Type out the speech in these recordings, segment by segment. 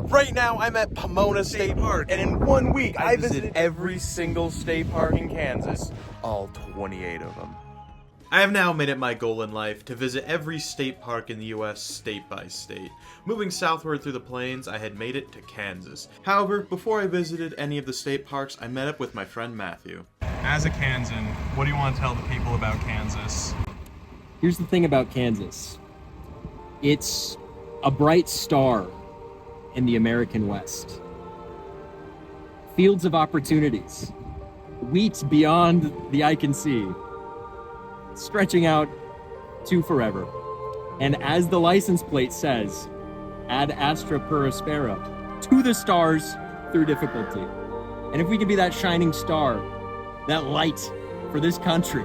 Right now, I'm at Pomona State Park, and in 1 week, I visited every single state park in Kansas. All 28 of them. I have now made it my goal in life to visit every state park in the US state by state. Moving southward through the plains, I had made it to Kansas. However, before I visited any of the state parks, I met up with my friend Matthew. As a Kansan, what do you want to tell the people about Kansas? Here's the thing about Kansas. It's a bright star in the American West. Fields of opportunities. Wheat beyond the eye can see. Stretching out to forever. And as the license plate says, ad astra per aspera, to the stars through difficulty. And if we can be that shining star, that light for this country.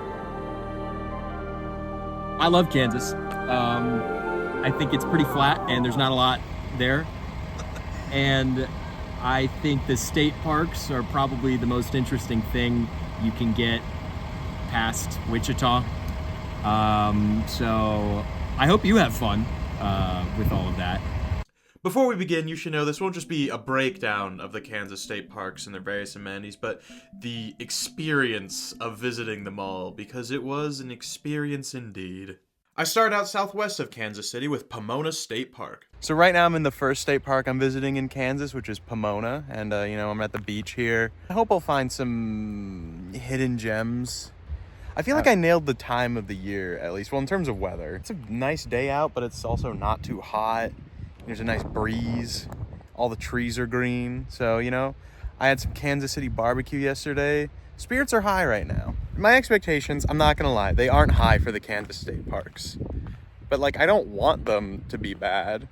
I love Kansas. I think it's pretty flat and there's not a lot there. And I think the state parks are probably the most interesting thing you can get past Wichita. So I hope you have fun with all of that. Before we begin, you should know this won't just be a breakdown of the Kansas state parks and their various amenities, but the experience of visiting them all, because it was an experience indeed. I started out southwest of Kansas City with Pomona State Park. So right now I'm in the first state park I'm visiting in Kansas, which is Pomona, and I'm at the beach here. I hope I'll find some hidden gems. I feel like I nailed the time of the year, at least, well, in terms of weather. It's a nice day out, but it's also not too hot. There's a nice breeze. All the trees are green. So, I had some Kansas City barbecue yesterday. Spirits are high right now. My expectations, I'm not gonna lie, they aren't high for the Kansas state parks. But I don't want them to be bad,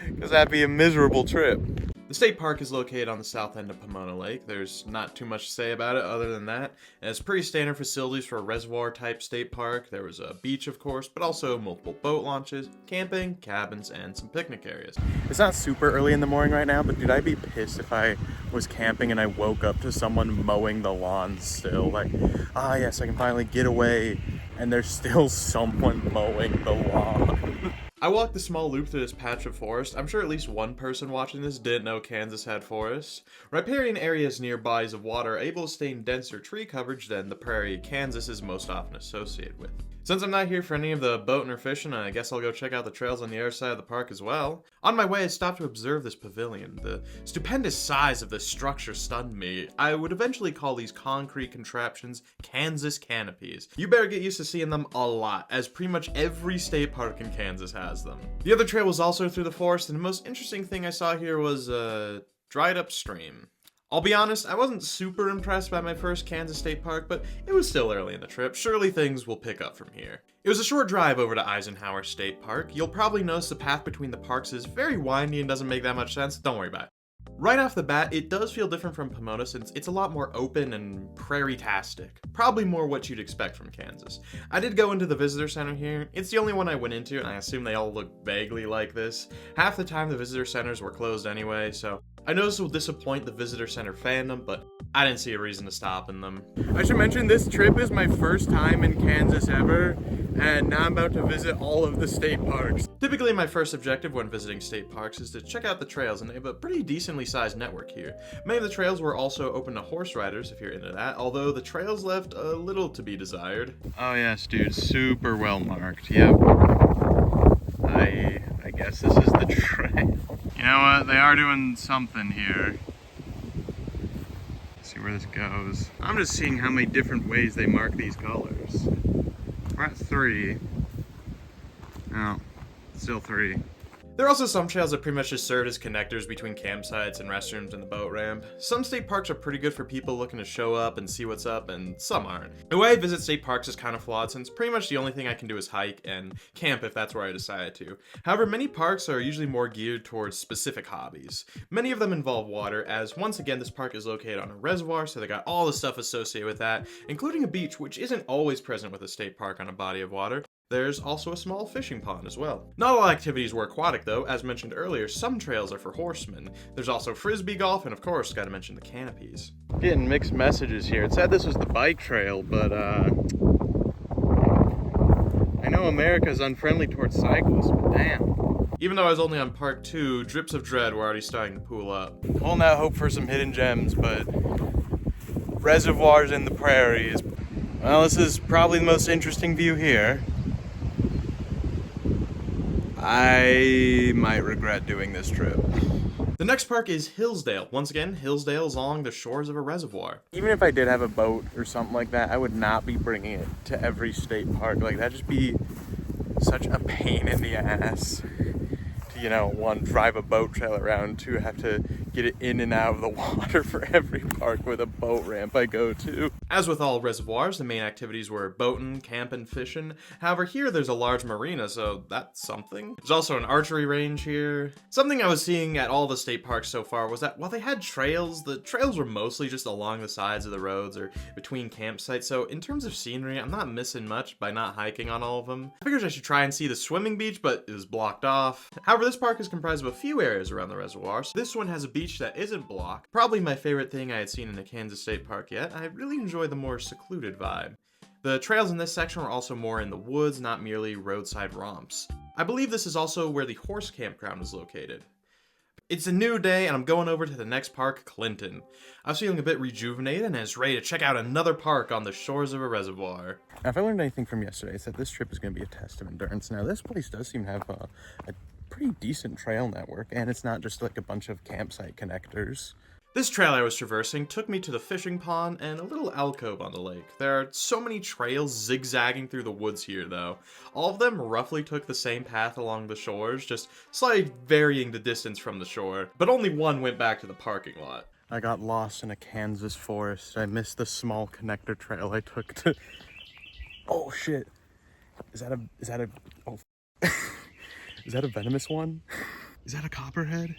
because that'd be a miserable trip. The state park is located on the south end of Pomona Lake. There's not too much to say about it other than that. And it's pretty standard facilities for a reservoir type state park. There was a beach, of course, but also multiple boat launches, camping, cabins, and some picnic areas. It's not super early in the morning right now, but dude, I'd be pissed if I was camping and I woke up to someone mowing the lawn still. Yes, I can finally get away, and there's still someone mowing the lawn. I walked the small loop through this patch of forest. I'm sure at least one person watching this didn't know Kansas had forests. Riparian areas near bodies of water are able to stay in denser tree coverage than the prairie Kansas is most often associated with. Since I'm not here for any of the boating or fishing, I guess I'll go check out the trails on the other side of the park as well. On my way, I stopped to observe this pavilion. The stupendous size of this structure stunned me. I would eventually call these concrete contraptions Kansas canopies. You better get used to seeing them a lot, as pretty much every state park in Kansas has them. The other trail was also through the forest, and the most interesting thing I saw here was a dried up stream. I'll be honest, I wasn't super impressed by my first Kansas State Park, but it was still early in the trip. Surely things will pick up from here. It was a short drive over to Eisenhower State Park. You'll probably notice the path between the parks is very windy and doesn't make that much sense. Don't worry about it. Right off the bat, it does feel different from Pomona since it's a lot more open and prairie-tastic. Probably more what you'd expect from Kansas. I did go into the visitor center here. It's the only one I went into, and I assume they all look vaguely like this. Half the time the visitor centers were closed anyway, so I know this will disappoint the visitor center fandom, but I didn't see a reason to stop in them. I should mention this trip is my first time in Kansas ever, and now I'm about to visit all of the state parks. Typically my first objective when visiting state parks is to check out the trails, and they have a pretty decently sized network here. Many of the trails were also open to horse riders if you're into that, although the trails left a little to be desired. Oh yes, dude, super well marked, yep. I guess this is the trail. You know what, they are doing something here. Let's see where this goes. I'm just seeing how many different ways they mark these colors. We're at 3. No, still 3. There are also some trails that pretty much just serve as connectors between campsites and restrooms and the boat ramp. Some state parks are pretty good for people looking to show up and see what's up, and some aren't. The way I visit state parks is kind of flawed since pretty much the only thing I can do is hike and camp if that's where I decided to. However, many parks are usually more geared towards specific hobbies. Many of them involve water, as once again this park is located on a reservoir, so they got all the stuff associated with that, including a beach, which isn't always present with a state park on a body of water. There's also a small fishing pond as well. Not all activities were aquatic though. As mentioned earlier, some trails are for horsemen. There's also frisbee golf, and of course, gotta mention the canopies. Getting mixed messages here. It said this was the bike trail, but I know America's unfriendly towards cyclists, but damn. Even though I was only on part 2, drips of dread were already starting to pool up. We'll now hope for some hidden gems, but reservoirs in the prairies. Well, this is probably the most interesting view here. I might regret doing this trip. The next park is Hillsdale. Once again, Hillsdale is along the shores of a reservoir. Even if I did have a boat or something like that, I would not be bringing it to every state park. Like, that'd just be such a pain in the ass to, you know, one, drive a boat trail around, two, have to get it in and out of the water for every park with a boat ramp I go to. As with all reservoirs, the main activities were boating, camping, fishing. However, here there's a large marina, so that's something. There's also an archery range here. Something I was seeing at all the state parks so far was that while they had trails, the trails were mostly just along the sides of the roads or between campsites, so in terms of scenery, I'm not missing much by not hiking on all of them. I figured I should try and see the swimming beach, but it was blocked off. However, this park is comprised of a few areas around the reservoir, so this one has a beach that isn't blocked. Probably my favorite thing I had seen in a Kansas State Park yet. I really enjoy the more secluded vibe. The trails in this section were also more in the woods, not merely roadside romps. I believe this is also where the horse campground is located. It's a new day and I'm going over to the next park, Clinton. I was feeling a bit rejuvenated and I was ready to check out another park on the shores of a reservoir. Now, if I learned anything from yesterday, it's that this trip is going to be a test of endurance. Now, this place does seem to have a pretty decent trail network, and it's not just like a bunch of campsite connectors. This trail I was traversing took me to the fishing pond and a little alcove on the lake. There are so many trails zigzagging through the woods here though. All of them roughly took the same path along the shores, just slightly varying the distance from the shore, but only one went back to the parking lot. I got lost in a Kansas forest. I missed the small connector trail I took to... Oh shit. Is that a oh is that a venomous one? Is that a copperhead?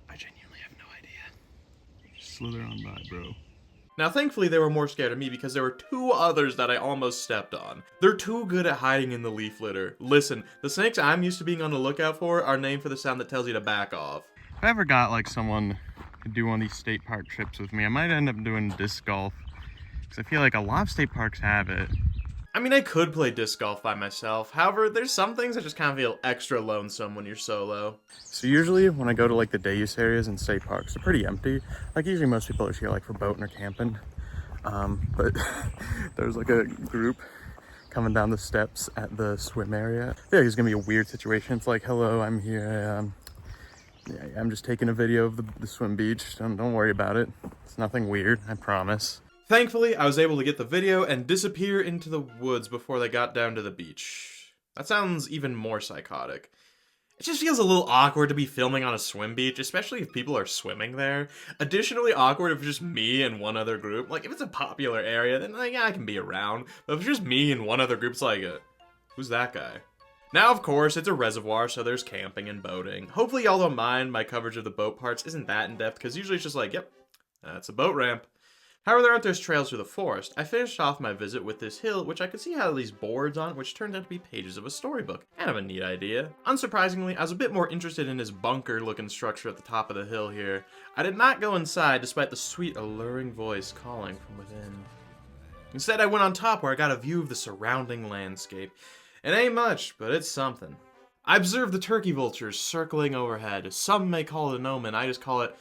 I genuinely have no idea. Just slither on by, bro. Now thankfully they were more scared of me because there were 2 others that I almost stepped on. They're too good at hiding in the leaf litter. Listen, the snakes I'm used to being on the lookout for are named for the sound that tells you to back off. If I ever got like someone to do one of these state park trips with me, I might end up doing disc golf. Because I feel like a lot of state parks have it. I mean, I could play disc golf by myself. However, there's some things that just kind of feel extra lonesome when you're solo. So usually when I go to like the day use areas in state parks, they're pretty empty. Like usually most people are here like for boating or camping. But there's like a group coming down the steps at the swim area. I feel like it's gonna be a weird situation. It's like, hello, I'm here. I'm just taking a video of the swim beach. Don't worry about it. It's nothing weird, I promise. Thankfully, I was able to get the video and disappear into the woods before they got down to the beach. That sounds even more psychotic. It just feels a little awkward to be filming on a swim beach, especially if people are swimming there. Additionally awkward if it's just me and one other group. Like, if it's a popular area, then like, yeah, I can be around. But if it's just me and one other group, it's like, who's that guy? Now, of course, it's a reservoir, so there's camping and boating. Hopefully y'all don't mind my coverage of the boat parts isn't that in-depth, because usually it's just like, yep, that's a boat ramp. However, there aren't those trails through the forest. I finished off my visit with this hill, which I could see had these boards on it, which turned out to be pages of a storybook. Kind of a neat idea. Unsurprisingly, I was a bit more interested in this bunker-looking structure at the top of the hill here. I did not go inside, despite the sweet, alluring voice calling from within. Instead, I went on top where I got a view of the surrounding landscape. It ain't much, but it's something. I observed the turkey vultures circling overhead. Some may call it an omen, I just call it,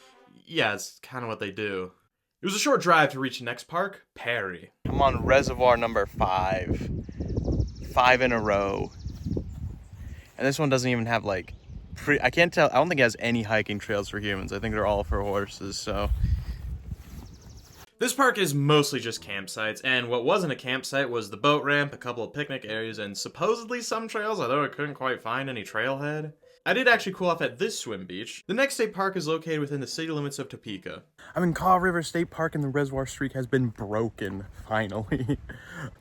yeah, it's kind of what they do. It was a short drive to reach the next park, Perry. I'm on reservoir number 5. 5 in a row. And this one doesn't even have like, I can't tell, I don't think it has any hiking trails for humans. I think they're all for horses, so. This park is mostly just campsites, and what wasn't a campsite was the boat ramp, a couple of picnic areas, and supposedly some trails, although I couldn't quite find any trailhead. I did actually cool off at this swim beach. The next state park is located within the city limits of Topeka. I'm in Kaw River State Park and the reservoir streak has been broken, finally.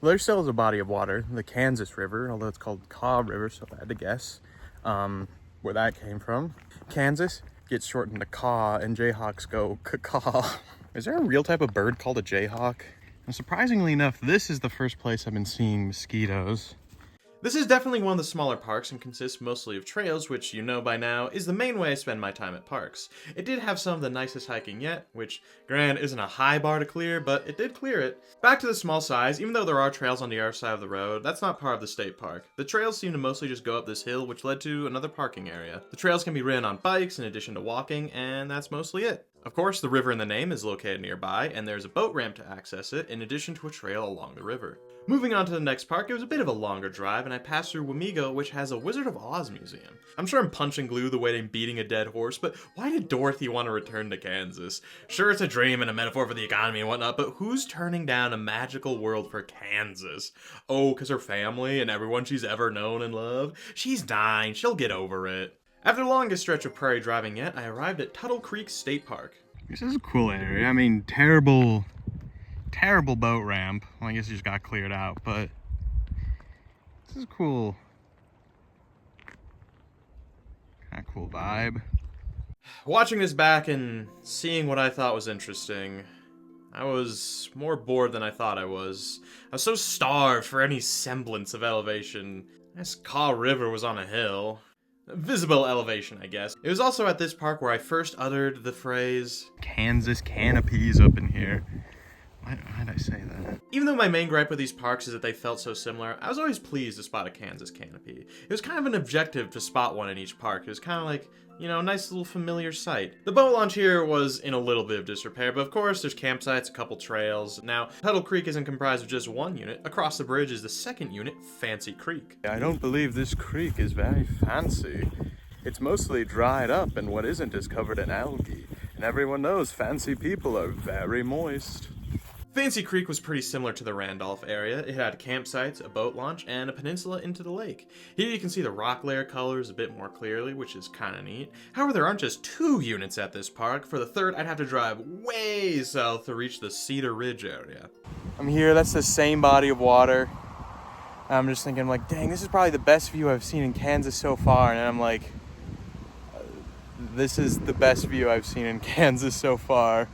There still is a body of water, the Kansas River, although it's called Kaw River, so I had to guess where that came from. Kansas gets shortened to Kaw, and Jayhawks go caw. Is there a real type of bird called a jayhawk? And surprisingly enough, this is the first place I've been seeing mosquitoes. This is definitely one of the smaller parks and consists mostly of trails, which you know by now is the main way I spend my time at parks. It did have some of the nicest hiking yet, which granted isn't a high bar to clear, but it did clear it. Back to the small size, even though there are trails on the other side of the road, that's not part of the state park. The trails seem to mostly just go up this hill, which led to another parking area. The trails can be ridden on bikes in addition to walking, and that's mostly it. Of course, the river in the name is located nearby, and there's a boat ramp to access it, in addition to a trail along the river. Moving on to the next park, it was a bit of a longer drive, and I passed through Wamego, which has a Wizard of Oz museum. I'm sure I'm punching glue the way I'm beating a dead horse, but why did Dorothy want to return to Kansas? Sure, it's a dream and a metaphor for the economy and whatnot, but who's turning down a magical world for Kansas? Oh, because her family and everyone she's ever known and loved? She's 9, she'll get over it. After the longest stretch of prairie driving yet, I arrived at Tuttle Creek State Park. This is a cool area. I mean, terrible boat ramp. Well, I guess it just got cleared out, but this is cool. Kind of cool vibe. Watching this back and seeing what I thought was interesting, I was more bored than I thought I was. I was so starved for any semblance of elevation. This Kaw River was on a hill. Visible elevation, I guess. It was also at this park where I first uttered the phrase, Kansas canopies up in here. Why'd I say that? Even though my main gripe with these parks is that they felt so similar, I was always pleased to spot a Kansas canopy. It was kind of an objective to spot one in each park. It was kind of like, you know, a nice little familiar sight. The boat launch here was in a little bit of disrepair, but of course there's campsites, a couple trails. Now, Tuttle Creek isn't comprised of just one unit. Across the bridge is the second unit, Fancy Creek. I don't believe this creek is very fancy. It's mostly dried up, and what isn't is covered in algae. And everyone knows fancy people are very moist. Fancy Creek was pretty similar to the Randolph area. It had campsites, a boat launch, and a peninsula into the lake. Here you can see the rock layer colors a bit more clearly, which is kinda neat. However, there aren't just 2 units at this park. For the third, I'd have to drive way south to reach the Cedar Ridge area. I'm here, that's the same body of water. I'm just thinking, like, dang, this is probably the best view I've seen in Kansas so far. And I'm like, this is the best view I've seen in Kansas so far.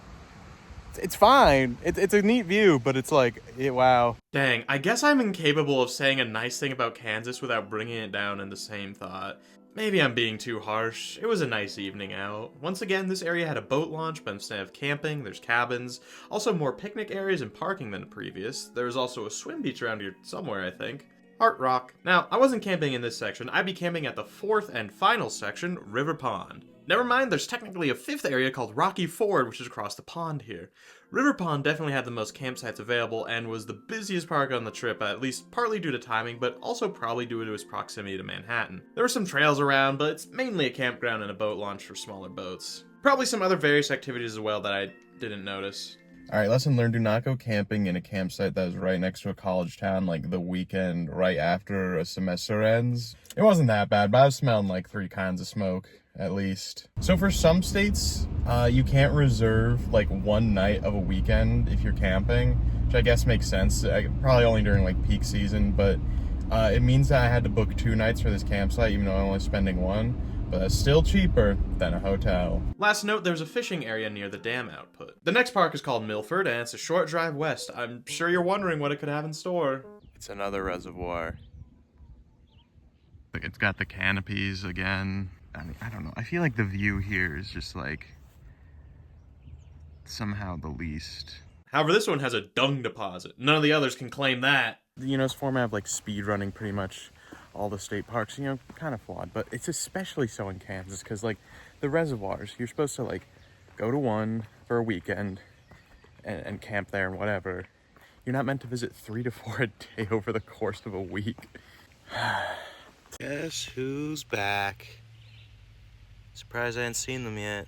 It's fine. It's a neat view, but it's like, wow. Dang, I guess I'm incapable of saying a nice thing about Kansas without bringing it down in the same thought. Maybe I'm being too harsh. It was a nice evening out. Once again, this area had a boat launch, but instead of camping, there's cabins. Also more picnic areas and parking than the previous. There was also a swim beach around here somewhere, I think. Heart Rock. Now, I wasn't camping in this section. I'd be camping at the 4th and final section, River Pond. Never mind, there's technically a 5th area called Rocky Ford, which is across the pond here. River Pond definitely had the most campsites available and was the busiest park on the trip, at least partly due to timing, but also probably due to its proximity to Manhattan. There were some trails around, but it's mainly a campground and a boat launch for smaller boats. Probably some other various activities as well that I didn't notice. Alright, lesson learned, do not go camping in a campsite that is right next to a college town, like the weekend right after a semester ends. It wasn't that bad, but I was smelling like 3 kinds of smoke, at least. So for some states, you can't reserve like one night of a weekend if you're camping, which I guess makes sense, probably only during like peak season, but it means that I had to book 2 nights for this campsite, even though I'm only spending 1. But that's still cheaper than a hotel. Last note, there's a fishing area near the dam output. The next park is called Milford, and it's a short drive west. I'm sure you're wondering what it could have in store. It's another reservoir. It's got the canopies again. I mean, I don't know. I feel like the view here is just like somehow the least. However, this one has a dung deposit. None of the others can claim that. You know, it's format of like speed running pretty much all the state parks, you know, kind of flawed, but it's especially so in Kansas because like the reservoirs, you're supposed to like go to one for a weekend and camp there and whatever. You're not meant to visit 3 to 4 a day over the course of a week. Guess who's back? Surprised I hadn't seen them yet.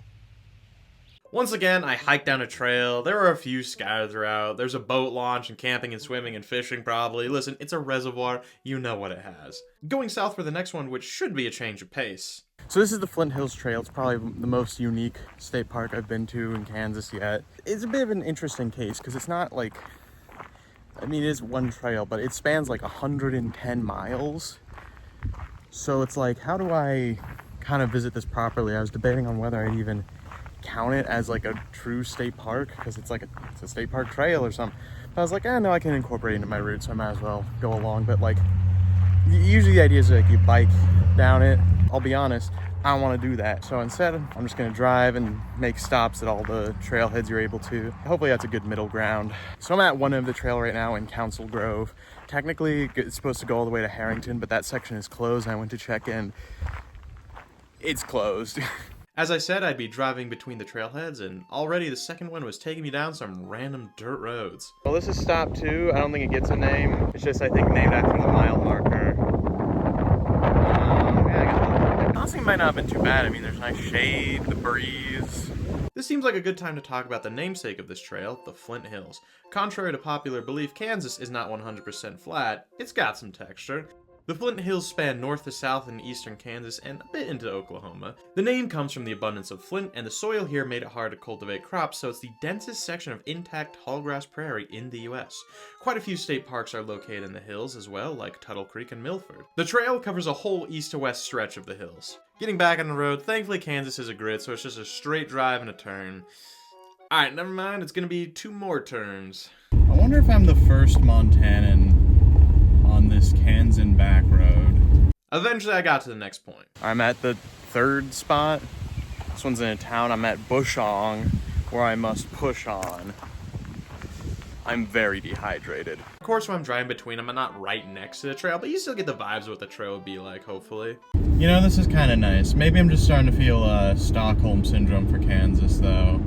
Once again, I hiked down a trail. There were a few scattered throughout. There's a boat launch and camping and swimming and fishing probably. Listen, it's a reservoir. You know what it has. Going south for the next one, which should be a change of pace. So this is the Flint Hills Trail. It's probably the most unique state park I've been to in Kansas yet. It's a bit of an interesting case because it's not like, I mean, it is one trail, but it spans like 110 miles. So it's like, how do I kind of visit this properly? I was debating on whether I'd even count it as like a true state park because it's like it's a state park trail or something. But I was like, no, I can incorporate it into my route, so I might as well go along. But like Usually the idea is like you bike down it. I'll be honest, I don't want to do that. So instead, I'm just going to drive and make stops at all the trailheads you're able to. Hopefully that's a good middle ground. So I'm at one end of the trail right now in Council Grove. Technically, it's supposed to go all the way to Harrington, but that section is closed. I went to check in. It's closed. As I said, I'd be driving between the trailheads, and already the second one was taking me down some random dirt roads. Well, this is stop 2. I don't think it gets a name. It's just, I think, named after the mile marker. Honestly, it might not have been too bad. I mean, there's nice shade, the breeze. This seems like a good time to talk about the namesake of this trail, the Flint Hills. Contrary to popular belief, Kansas is not 100% flat. It's got some texture. The Flint Hills span north to south in eastern Kansas and a bit into Oklahoma. The name comes from the abundance of flint, and the soil here made it hard to cultivate crops, so it's the densest section of intact tallgrass prairie in the US. Quite a few state parks are located in the hills as well, like Tuttle Creek and Milford. The trail covers a whole east to west stretch of the hills. Getting back on the road, thankfully Kansas is a grid, so it's just a straight drive and a turn. Alright, never mind, it's gonna be 2 more turns. I wonder if I'm the first Montanan on this Kansan back road. Eventually I got to the next point. I'm at the 3rd spot. This one's in a town. I'm at Bushong, where I must push on. I'm very dehydrated. Of course, when I'm driving between them, I'm not right next to the trail, but you still get the vibes of what the trail would be like, hopefully. You know, this is kind of nice. Maybe I'm just starting to feel Stockholm Syndrome for Kansas, though.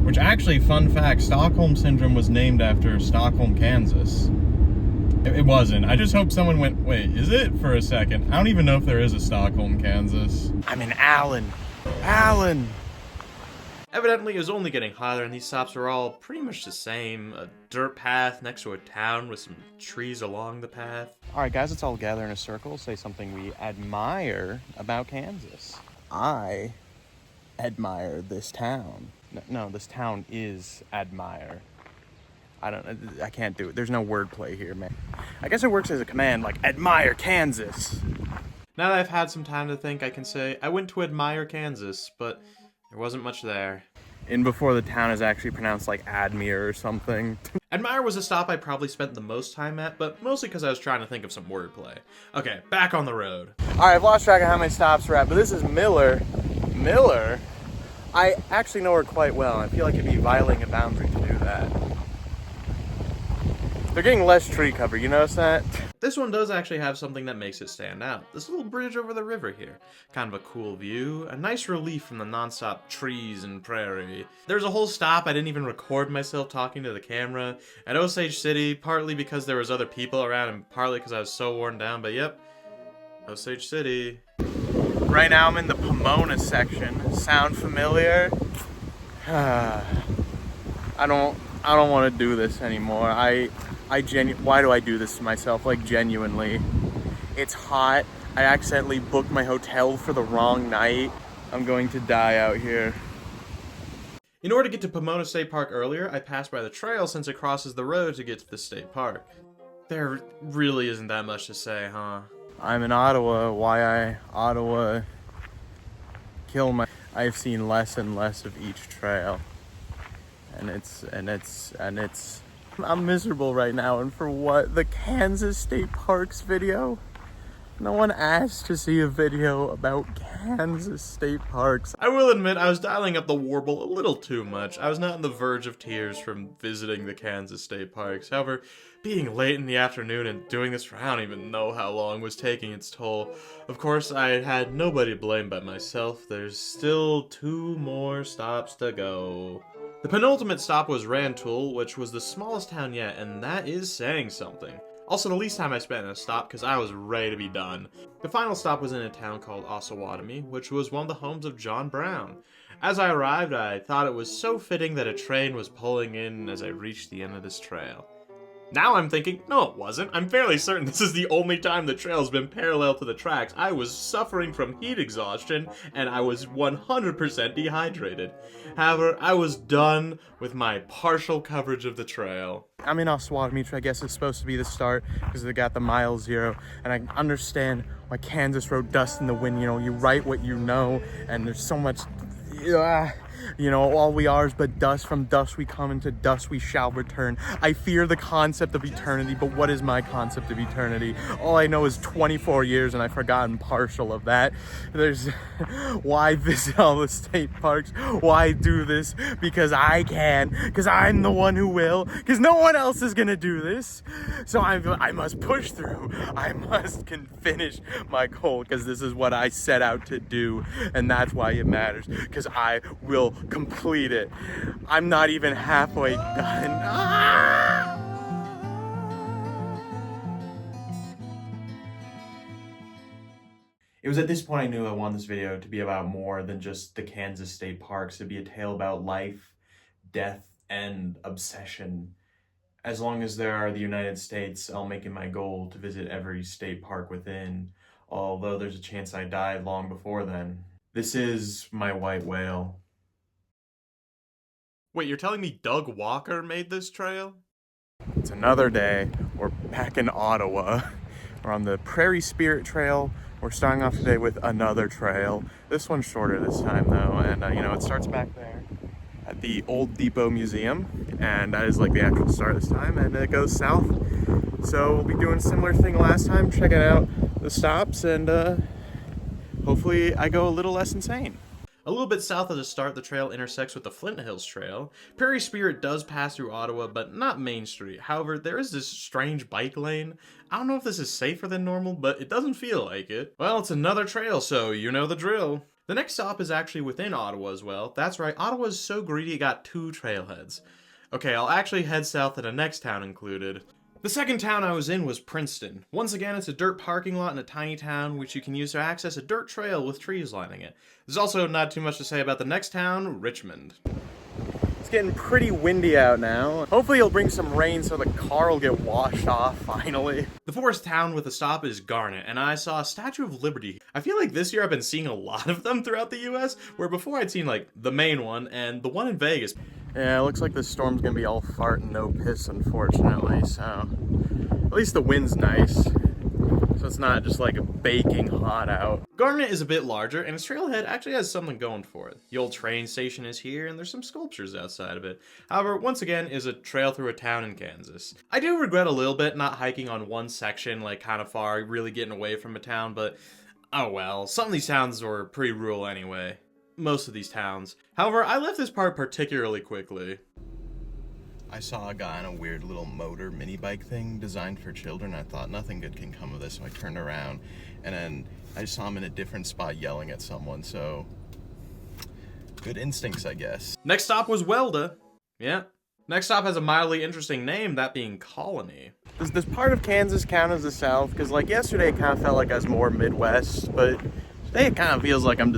Which actually, fun fact, Stockholm Syndrome was named after Stockholm, Kansas. It wasn't. I just hope someone went, wait, is it? For a second. I don't even know if there is a Stockholm, Kansas. I'm in Allen. Allen! Evidently, it was only getting hotter, and these stops are all pretty much the same. A dirt path next to a town with some trees along the path. Alright guys, let's all gather in a circle, say something we admire about Kansas. I admire this town. No, this town is admire. I can't do it. There's no wordplay here, man. I guess it works as a command, like, admire Kansas. Now that I've had some time to think, I can say, I went to admire Kansas, but there wasn't much there. In before the town is actually pronounced like Admire or something. Admire was a stop I probably spent the most time at, but mostly because I was trying to think of some wordplay. Okay, back on the road. Alright, I've lost track of how many stops we're at, but this is Miller. Miller? I actually know her quite well, and I feel like it'd be violating a boundary to do that. They're getting less tree cover, you notice that? This one does actually have something that makes it stand out. This little bridge over the river here. Kind of a cool view, a nice relief from the non-stop trees and prairie. There's a whole stop I didn't even record myself talking to the camera at Osage City, partly because there was other people around and partly because I was so worn down, but yep, Osage City. Right now I'm in the Pomona section. Sound familiar? I don't want to do this anymore. Why do I do this to myself? Like, genuinely. It's hot. I accidentally booked my hotel for the wrong night. I'm going to die out here. In order to get to Pomona State Park earlier, I passed by the trail since it crosses the road to get to the state park. There really isn't that much to say, huh? I'm in Ottawa. Why Ottawa kill my... I've seen less and less of each trail. And it's I'm miserable right now, and for what? The Kansas State Parks video? No one asked to see a video about Kansas State Parks. I will admit, I was dialing up the warble a little too much. I was not on the verge of tears from visiting the Kansas State Parks. However, being late in the afternoon and doing this for I don't even know how long was taking its toll. Of course, I had nobody to blame but myself. There's still 2 more stops to go. The penultimate stop was Rantoul, which was the smallest town yet, and that is saying something. Also, the least time I spent in a stop because I was ready to be done. The final stop was in a town called Osawatomie, which was one of the homes of John Brown. As I arrived, I thought it was so fitting that a train was pulling in as I reached the end of this trail. Now I'm thinking, no it wasn't. I'm fairly certain this is the only time the trail's been parallel to the tracks. I was suffering from heat exhaustion, and I was 100% dehydrated. However, I was done with my partial coverage of the trail. I'm in Osawatomie, which I guess is supposed to be the start, because they got the mile 0, and I understand why Kansas wrote dust in the wind. You know, you write what you know, and there's so much... You know, all we are is but dust. From dust we come, into dust we shall return. I fear the concept of eternity, but what is my concept of eternity? All I know is 24 years, and I've forgotten partial of that. There's why visit all the state parks? Why do this? Because I can, because I'm the one who will, because no one else is gonna do this. So I must push through. I must finish my goal, because this is what I set out to do, and that's why it matters, because I will complete it. I'm not even halfway done. Ah! It was at this point I knew I wanted this video to be about more than just the Kansas state parks. It'd be a tale about life, death, and obsession. As long as there are the United States, I'll make it my goal to visit every state park within, although there's a chance I die long before then. This is my white whale. Wait, you're telling me Doug Walker made this trail? It's another day. We're back in Ottawa. We're on the Prairie Spirit Trail. We're starting off today with another trail. This one's shorter this time though, and you know, it starts back there at the Old Depot Museum, and that is like the actual start this time, and it goes south. So we'll be doing a similar thing last time, checking out the stops, and hopefully I go a little less insane. A little bit south of the start, the trail intersects with the Flint Hills Trail. Prairie Spirit does pass through Ottawa, but not Main Street. However, there is this strange bike lane. I don't know if this is safer than normal, but it doesn't feel like it. Well, it's another trail, so you know the drill. The next stop is actually within Ottawa as well. That's right, Ottawa is so greedy it got 2 trailheads. Okay, I'll actually head south to the next town included. The second town I was in was Princeton. Once again, it's a dirt parking lot in a tiny town which you can use to access a dirt trail with trees lining it. There's also not too much to say about the next town, Richmond. It's getting pretty windy out now. Hopefully it'll bring some rain so the car will get washed off finally. The fourth town with a stop is Garnet, and I saw a Statue of Liberty. I feel like this year I've been seeing a lot of them throughout the US, where before I'd seen like the main one and the one in Vegas. Yeah, it looks like this storm's gonna be all fart and no piss, unfortunately, so at least the wind's nice. So it's not just like baking hot out. Garnet is a bit larger, and its trailhead actually has something going for it. The old train station is here, and there's some sculptures outside of it. However, once again, is a trail through a town in Kansas. I do regret a little bit not hiking on one section, like kind of far, really getting away from a town, but oh well. Some of these towns were pretty rural anyway. Most of these towns. However, I left this part particularly quickly. I saw a guy on a weird little motor mini bike thing designed for children. I thought nothing good can come of this, so I turned around, and then I saw him in a different spot yelling at someone, so good instincts, I guess. Next stop was Welda. Yeah. Next stop has a mildly interesting name, that being Colony. Does this part of Kansas count as the South? Because like yesterday it kind of felt like I was more Midwest, but today it kind of feels like I'm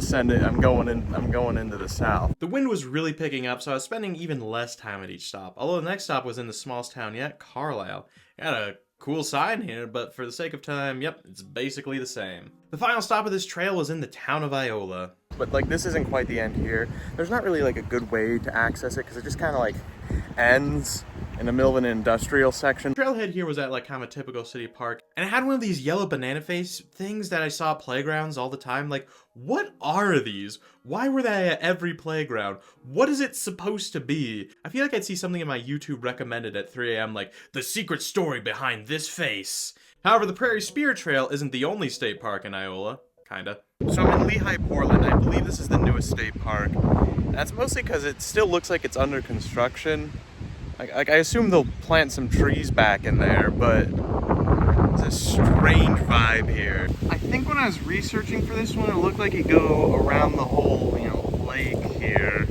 going into the South. The wind was really picking up, so I was spending even less time at each stop. Although the next stop was in the smallest town yet, Carlisle. Got a cool sign here, but for the sake of time, yep, it's basically the same. The final stop of this trail was in the town of Iola. But like this isn't quite the end here. There's not really like a good way to access it because it just kind of like ends in the middle of an industrial section. Trailhead here was at like kind of a typical city park, and it had one of these yellow banana face things that I saw at playgrounds all the time. Like, what are these? Why were they at every playground? What is it supposed to be? I feel like I'd see something in my YouTube recommended at 3 a.m. like, the secret story behind this face. However, the Prairie Spirit Trail isn't the only state park in Iola. Kinda. So I'm in Lehigh, Portland. I believe this is the newest state park. That's mostly because it still looks like it's under construction. Like I assume they'll plant some trees back in there, but it's a strange vibe here. I think when I was researching for this one, it looked like it go around the whole, you know, lake here.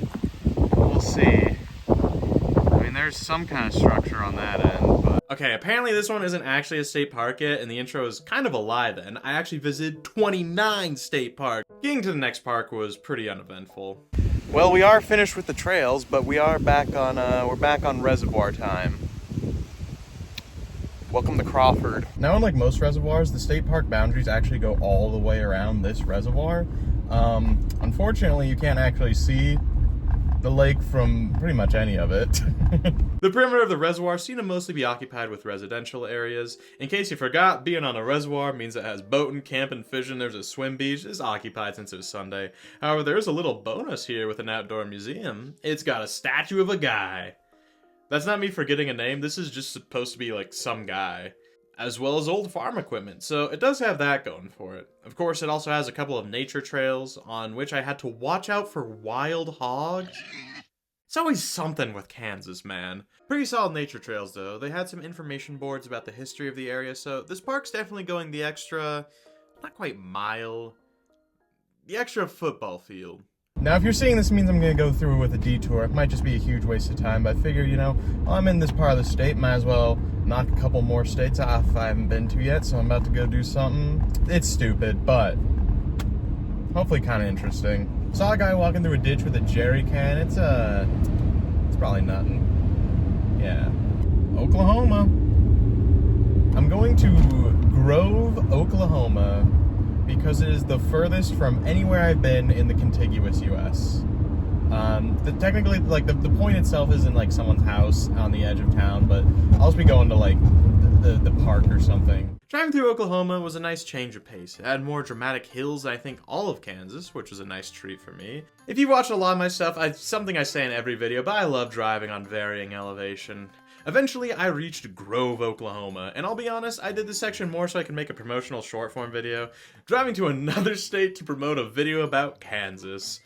We'll see. I mean, there's some kind of structure on that end, but... Okay, apparently this one isn't actually a state park yet, and the intro is kind of a lie then. I actually visited 29 state parks. Getting to the next park was pretty uneventful. Well, we are finished with the trails, but we're back on reservoir time. Welcome to Crawford. Now, unlike most reservoirs, the state park boundaries actually go all the way around this reservoir. Unfortunately, you can't actually see the lake from pretty much any of it. The perimeter of the reservoir seemed to mostly be occupied with residential areas. In case you forgot, being on a reservoir means it has boating, camping, fishing, there's a swim beach. It's occupied since it was Sunday. However, there's a little bonus here with an outdoor museum. It's got a statue of a guy. That's not me forgetting a name, this is just supposed to be like some guy. As well as old farm equipment, so it does have that going for it. Of course, it also has a couple of nature trails on which I had to watch out for wild hogs. It's always something with Kansas, man. Pretty solid nature trails, though. They had some information boards about the history of the area, so this park's definitely going the extra, not quite mile, the extra football field. Now, if you're seeing this means I'm going to go through with a detour. It might just be a huge waste of time, but I figure, you know, while I'm in this part of the state, might as well knock a couple more states off I haven't been to yet, so I'm about to go do something. It's stupid, but hopefully kind of interesting. Saw a guy walking through a ditch with a jerry can. It's probably nothing. Yeah. Oklahoma. I'm going to Grove, Oklahoma, because it is the furthest from anywhere I've been in the contiguous U.S. Technically, like, the point itself is in, like, someone's house on the edge of town, but I'll just be going to, like, the park or something. Driving through Oklahoma was a nice change of pace. It had more dramatic hills than I think all of Kansas, which was a nice treat for me. If you watch a lot of my stuff, it's something I say in every video, but I love driving on varying elevation. Eventually, I reached Grove, Oklahoma, and I'll be honest, I did this section more so I could make a promotional short-form video, driving to another state to promote a video about Kansas.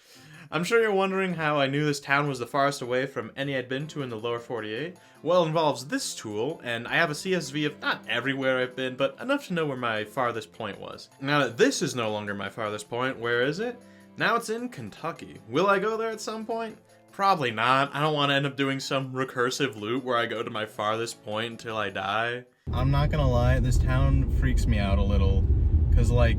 I'm sure you're wondering how I knew this town was the farthest away from any I'd been to in the lower 48. Well, it involves this tool, and I have a CSV of not everywhere I've been, but enough to know where my farthest point was. Now that this is no longer my farthest point, where is it? Now it's in Kentucky. Will I go there at some point? Probably not. I don't want to end up doing some recursive loop where I go to my farthest point until I die. I'm not gonna lie, this town freaks me out a little, because, like,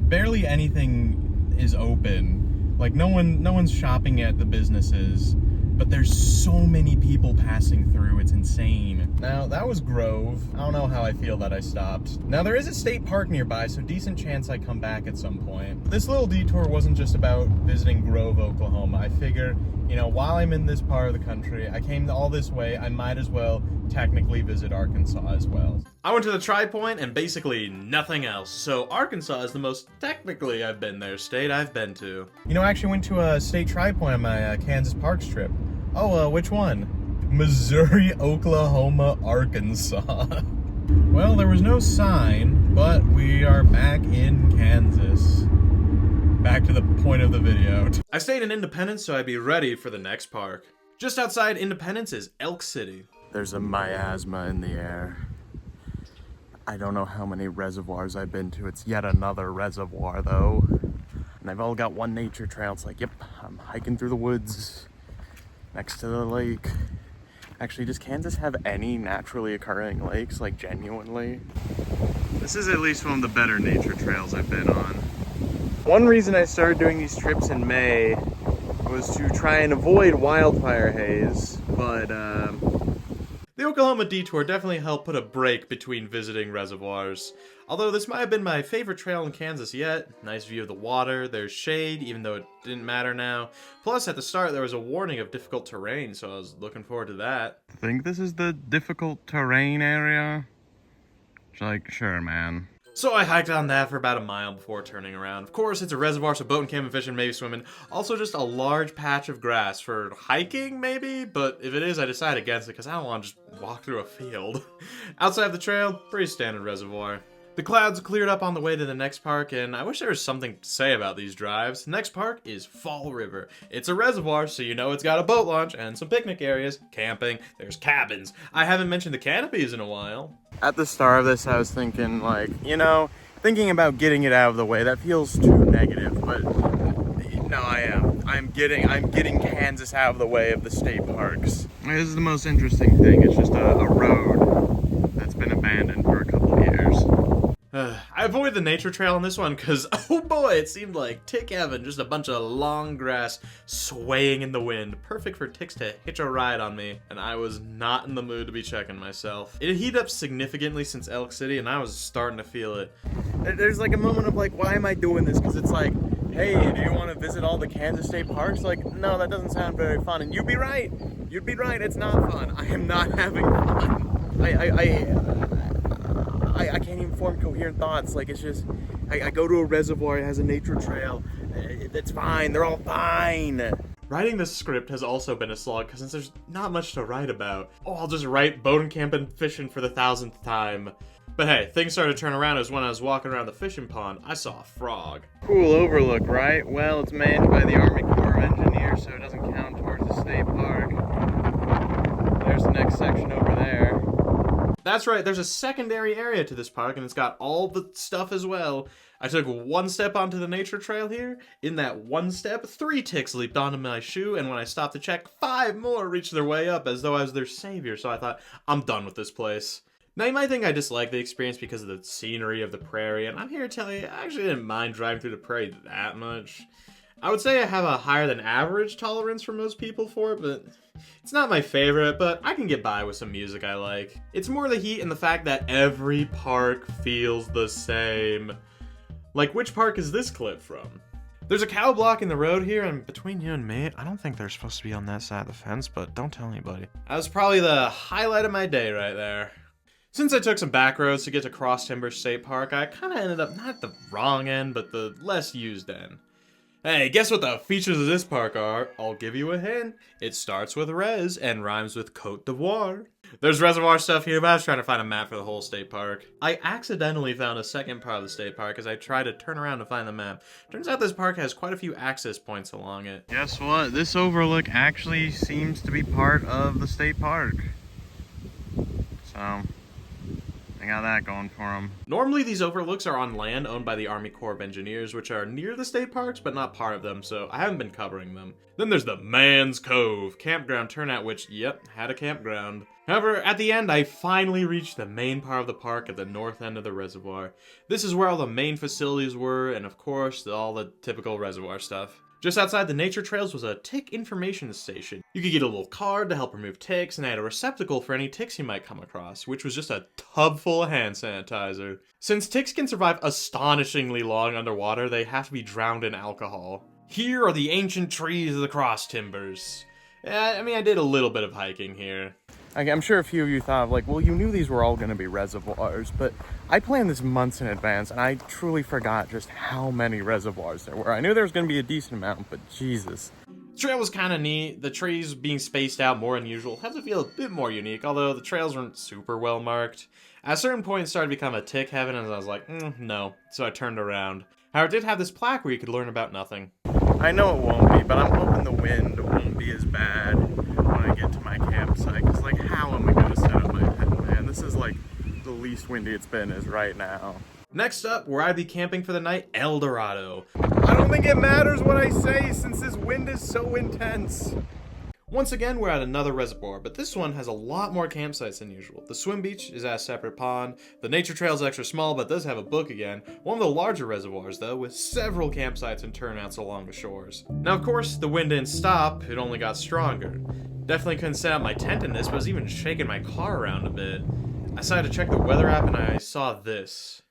barely anything is open. Like, no one's shopping at the businesses, but there's so many people passing through, it's insane. Now, that was Grove. I don't know how I feel that I stopped. Now, there is a state park nearby, so decent chance I come back at some point. This little detour wasn't just about visiting Grove, Oklahoma. I figure, you know, while I'm in this part of the country, I came all this way, I might as well technically visit Arkansas as well. I went to the Tri-Point and basically nothing else, so Arkansas is the most technically I've been there state I've been to. You know, I actually went to a state Tri-Point on my Kansas Parks trip. Oh, which one? Missouri, Oklahoma, Arkansas. Well, there was no sign, but we are back in Kansas. Back to the point of the video. I stayed in Independence so I'd be ready for the next park. Just outside Independence is Elk City. There's a miasma in the air. I don't know how many reservoirs I've been to. It's yet another reservoir, though. And I've all got one nature trail. It's like, yep, I'm hiking through the woods next to the lake. Actually, does Kansas have any naturally occurring lakes, like, genuinely? This is at least one of the better nature trails I've been on. One reason I started doing these trips in May was to try and avoid wildfire haze, but, The Oklahoma detour definitely helped put a break between visiting reservoirs. Although this might have been my favorite trail in Kansas yet. Nice view of the water, there's shade, even though it didn't matter now. Plus, at the start, there was a warning of difficult terrain, so I was looking forward to that. I think this is the difficult terrain area. It's like, sure, man. So I hiked on that for about a mile before turning around. Of course, it's a reservoir, so boating, camping, fishing, maybe swimming. Also just a large patch of grass for hiking, maybe? But if it is, I decide against it because I don't want to just walk through a field. Outside of the trail, pretty standard reservoir. The clouds cleared up on the way to the next park, and I wish there was something to say about these drives. The next park is Fall River. It's a reservoir, so you know it's got a boat launch and some picnic areas, camping, there's cabins. I haven't mentioned the canopies in a while. At the start of this, I was thinking, like, you know, thinking about getting it out of the way. That feels too negative, but no, I'm getting Kansas out of the way of the state parks. This is the most interesting thing. It's just a road that's been abandoned for a couple of years. I avoided the nature trail on this one because, oh boy, it seemed like tick heaven. Just a bunch of long grass swaying in the wind. Perfect for ticks to hitch a ride on me, and I was not in the mood to be checking myself. It had heated up significantly since Elk City, and I was starting to feel it. There's like a moment of like, why am I doing this? Because it's like, hey, do you want to visit all the Kansas state parks? Like, no, that doesn't sound very fun. And you'd be right. You'd be right. It's not fun. I am not having fun. I can't even form coherent thoughts. Like, it's just, I go to a reservoir, it has a nature trail. It's fine. They're all fine. Writing this script has also been a slog, because since there's not much to write about, I'll just write boating camp and fishing for the 1000th time. But hey, things started to turn around as when I was walking around the fishing pond, I saw a frog. Cool overlook, right? Well, it's manned by the Army Corps of Engineers, so it doesn't count towards the state park. There's the next section over there. That's right, there's a secondary area to this park, and it's got all the stuff as well. I took one step onto the nature trail here. In that one step, 3 ticks leaped onto my shoe, and when I stopped to check, 5 more reached their way up as though I was their savior, so I thought, I'm done with this place. Now, you might think I dislike the experience because of the scenery of the prairie, and I'm here to tell you, I actually didn't mind driving through the prairie that much. I would say I have a higher than average tolerance for most people for it, but it's not my favorite, but I can get by with some music I like. It's more the heat and the fact that every park feels the same. Like, which park is this clip from? There's a cow blocking the road here, and between you and me, I don't think they're supposed to be on that side of the fence, but don't tell anybody. That was probably the highlight of my day right there. Since I took some back roads to get to Cross Timber State Park, I kind of ended up not at the wrong end, but the less used end. Hey, guess what the features of this park are? I'll give you a hint. It starts with res and rhymes with Côte d'Ivoire. There's reservoir stuff here, but I was trying to find a map for the whole state park. I accidentally found a second part of the state park as I tried to turn around to find the map. Turns out this park has quite a few access points along it. Guess what? This overlook actually seems to be part of the state park. So, I got that going for them. Normally these overlooks are on land owned by the Army Corps of Engineers, which are near the state parks but not part of them, so I haven't been covering them. Then there's the Man's Cove campground turnout, which, yep, had a campground. However, at the end, I finally reached the main part of the park at the north end of the reservoir. This is where all the main facilities were, and of course, all the typical reservoir stuff. Just outside the nature trails was a tick information station. You could get a little card to help remove ticks, and I had a receptacle for any ticks you might come across, which was just a tub full of hand sanitizer. Since ticks can survive astonishingly long underwater, they have to be drowned in alcohol. Here are the ancient trees of the cross timbers. I mean, I did a little bit of hiking here. I'm sure a few of you thought, like, well, you knew these were all going to be reservoirs, but I planned this months in advance, and I truly forgot just how many reservoirs there were. I knew there was going to be a decent amount, but Jesus. The trail was kind of neat. The trees being spaced out more than usual helped it feel a bit more unique, although the trails weren't super well marked. At a certain point, it started to become a tick heaven, and I was like, no, so I turned around. However, it did have this plaque where you could learn about nothing. I know it won't be, but I'm hoping the wind won't be as bad when I get to my campsite. Because, like, how am I going to set up my tent, man? This is, like, the least windy it's been is right now. Next up, where I'd be camping for the night, El Dorado. I don't think it matters what I say since this wind is so intense. Once again, we're at another reservoir, but this one has a lot more campsites than usual. The swim beach is at a separate pond. The nature trail is extra small, but does have a book again. One of the larger reservoirs, though, with several campsites and turnouts along the shores. Now, of course, the wind didn't stop. It only got stronger. Definitely couldn't set up my tent in this, but I was even shaking my car around a bit. I decided to check the weather app, and I saw this.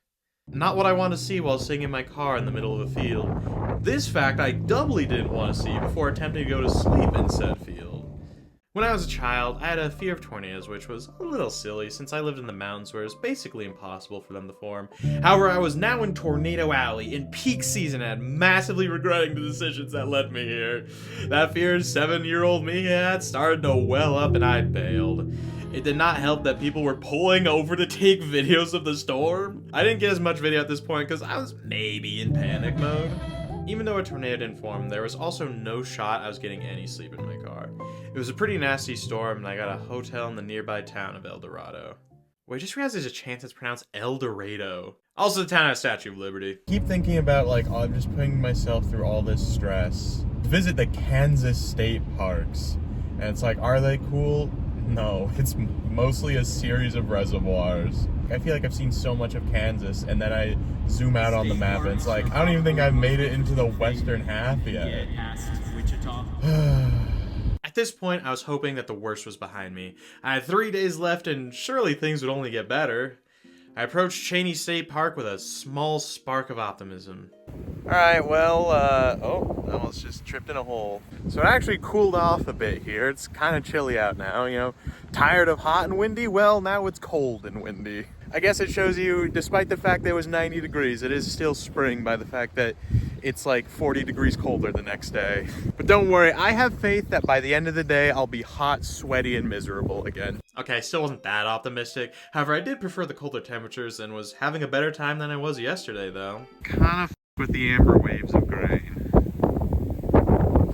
Not what I wanted to see while sitting in my car in the middle of a field. This fact I doubly didn't want to see before attempting to go to sleep in said field. When I was a child, I had a fear of tornadoes, which was a little silly since I lived in the mountains where it's basically impossible for them to form. However, I was now in Tornado Alley in peak season and massively regretting the decisions that led me here. That fear 7-year-old me had started to well up and I bailed. It did not help that people were pulling over to take videos of the storm. I didn't get as much video at this point because I was maybe in panic mode. Even though a tornado didn't form, there was also no shot I was getting any sleep in my car. It was a pretty nasty storm, and I got a hotel in the nearby town of El Dorado. Wait, I just realized there's a chance it's pronounced El Dorado. Also, the town has Statue of Liberty. Keep thinking about, like, oh, I'm just putting myself through all this stress. Visit the Kansas state parks. And it's like, are they cool? No, it's mostly a series of reservoirs. I feel like I've seen so much of Kansas, and then I zoom out on the map, and it's like, I don't even think I've made it into the western half yet. Past Wichita. At this point, I was hoping that the worst was behind me. I had 3 days left, and surely things would only get better. I approached Cheney State Park with a small spark of optimism. Alright, well, oh, I almost just tripped in a hole. So it actually cooled off a bit here. It's kind of chilly out now, you know. Tired of hot and windy? Well, now it's cold and windy. I guess it shows you, despite the fact that it was 90 degrees, it is still spring by the fact that it's like 40 degrees colder the next day. But don't worry, I have faith that by the end of the day, I'll be hot, sweaty, and miserable again. Okay, I still wasn't that optimistic. However, I did prefer the colder temperatures and was having a better time than I was yesterday, though. Kind of with the amber waves of grain.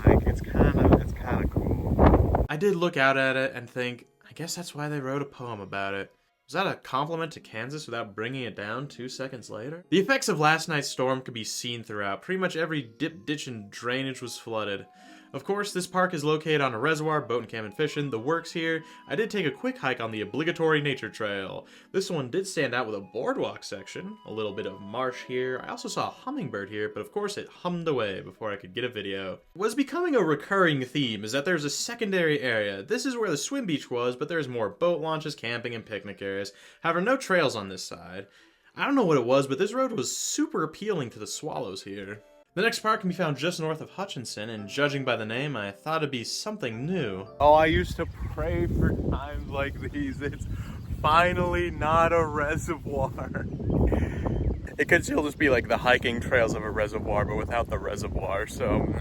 Like, it's kind of cool. I did look out at it and think, I guess that's why they wrote a poem about it. Was that a compliment to Kansas without bringing it down 2 seconds later? The effects of last night's storm could be seen throughout. Pretty much every dip, ditch, and drainage was flooded. Of course, this park is located on a reservoir, boat and camping fishing, the works here. I did take a quick hike on the obligatory nature trail. This one did stand out with a boardwalk section, a little bit of marsh here. I also saw a hummingbird here, but of course it hummed away before I could get a video. What's becoming a recurring theme is that there's a secondary area. This is where the swim beach was, but there's more boat launches, camping, and picnic areas. However, no trails on this side. I don't know what it was, but this road was super appealing to the swallows here. The next park can be found just north of Hutchinson, and judging by the name, I thought it'd be something new. Oh, I used to pray for times like these. It's finally not a reservoir. It could still just be like the hiking trails of a reservoir, but without the reservoir, so...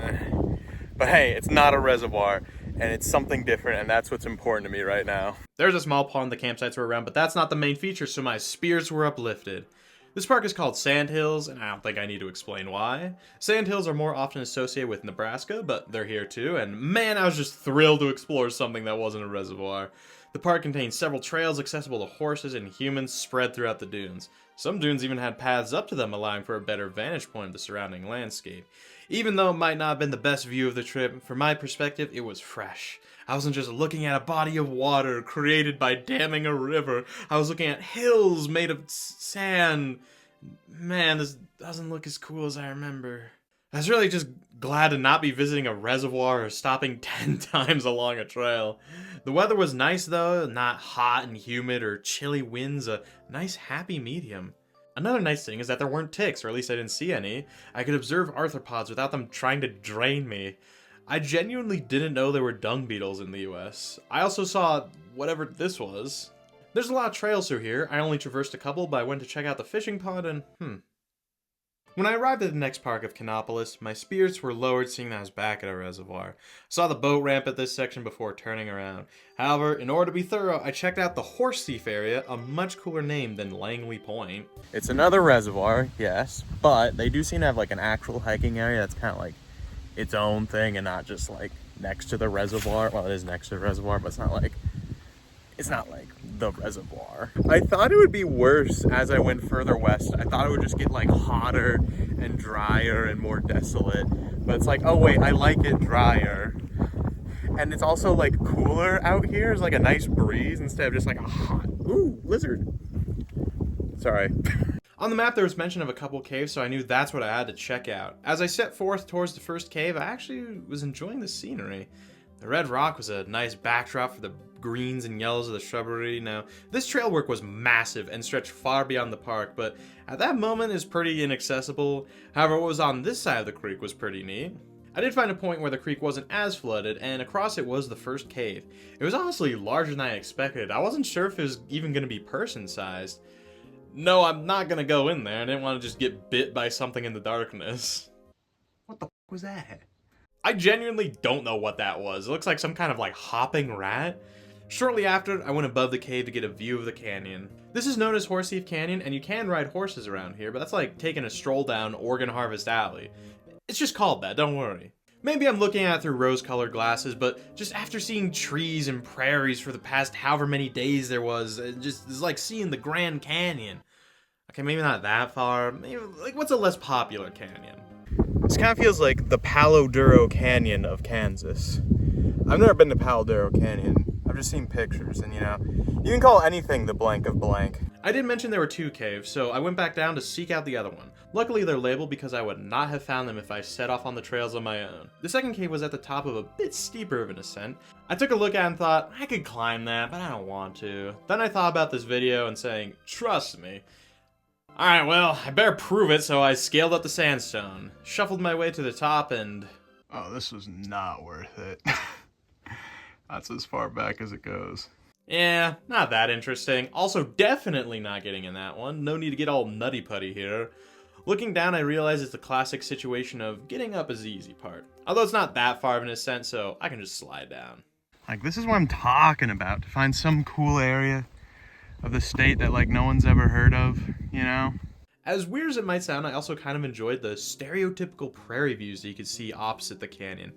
But hey, it's not a reservoir, and it's something different, and that's what's important to me right now. There's a small pond the campsites were around, but that's not the main feature, so my spirits were uplifted. This park is called Sandhills, and I don't think I need to explain why. Sandhills are more often associated with Nebraska, but they're here too, and man, I was just thrilled to explore something that wasn't a reservoir. The park contains several trails accessible to horses and humans spread throughout the dunes. Some dunes even had paths up to them, allowing for a better vantage point of the surrounding landscape. Even though it might not have been the best view of the trip, from my perspective, it was fresh. I wasn't just looking at a body of water created by damming a river. I was looking at hills made of sand. Man, this doesn't look as cool as I remember. I was really just glad to not be visiting a reservoir or stopping 10 times along a trail. The weather was nice though, not hot and humid or chilly winds, a nice happy medium. Another nice thing is that there weren't ticks, or at least I didn't see any. I could observe arthropods without them trying to drain me. I genuinely didn't know there were dung beetles in the US. I also saw whatever this was. There's a lot of trails through here. I only traversed a couple, but I went to check out the fishing pond and When I arrived at the next park of Canopolis, my spirits were lowered seeing that I was back at a reservoir. I saw the boat ramp at this section before turning around. However, in order to be thorough, I checked out the Horse Thief area, a much cooler name than Langley Point. It's another reservoir, yes, but they do seem to have like an actual hiking area that's kind of like its own thing and not just like next to the reservoir. Well, it is next to the reservoir, but it's not like the reservoir. I thought it would be worse as I went further west. I thought it would just get like hotter and drier and more desolate. But it's like, oh wait, I like it drier. And it's also like cooler out here. It's like a nice breeze instead of just like a hot, ooh, lizard. Sorry. On the map there was mention of a couple caves, so I knew that's what I had to check out. As I set forth towards the first cave, I actually was enjoying the scenery. The red rock was a nice backdrop for the greens and yellows of the shrubbery. Now, this trail work was massive and stretched far beyond the park, but at that moment is pretty inaccessible. However, what was on this side of the creek was pretty neat. I did find a point where the creek wasn't as flooded, and across it was the first cave. It was honestly larger than I expected. I wasn't sure if it was even going to be person-sized. No, I'm not going to go in there. I didn't want to just get bit by something in the darkness. What the f was that? I genuinely don't know what that was. It looks like some kind of like hopping rat. Shortly after, I went above the cave to get a view of the canyon. This is known as Horse Thief Canyon, and you can ride horses around here, but that's like taking a stroll down Oregon Harvest Alley. It's just called that, don't worry. Maybe I'm looking at it through rose-colored glasses, but just after seeing trees and prairies for the past however many days there was, it's like seeing the Grand Canyon. Okay, maybe not that far. Maybe, like, what's a less popular canyon? This kind of feels like the Palo Duro Canyon of Kansas. I've never been to Palo Duro Canyon. I've just seen pictures, and you know, you can call anything the blank of blank. I did mention there were two caves, so I went back down to seek out the other one. Luckily, they're labeled because I would not have found them if I set off on the trails on my own. The second cave was at the top of a bit steeper of an ascent. I took a look at it and thought, I could climb that, but I don't want to. Then I thought about this video and saying, trust me. Alright, well, I better prove it, so I scaled up the sandstone, shuffled my way to the top, and... Oh, this was not worth it. That's as far back as it goes. Yeah, not that interesting. Also, definitely not getting in that one. No need to get all nutty-putty here. Looking down, I realize it's the classic situation of getting up is the easy part. Although it's not that far of an ascent, so I can just slide down. Like, this is what I'm talking about. To find some cool area of the state that, like, no one's ever heard of, you know? As weird as it might sound, I also kind of enjoyed the stereotypical prairie views that you could see opposite the canyon.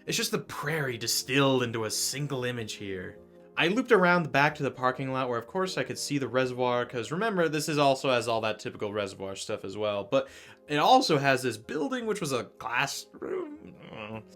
It's just the prairie distilled into a single image here. I looped around back to the parking lot where of course I could see the reservoir, because remember, this also has all that typical reservoir stuff as well, but it also has this building which was a glass room.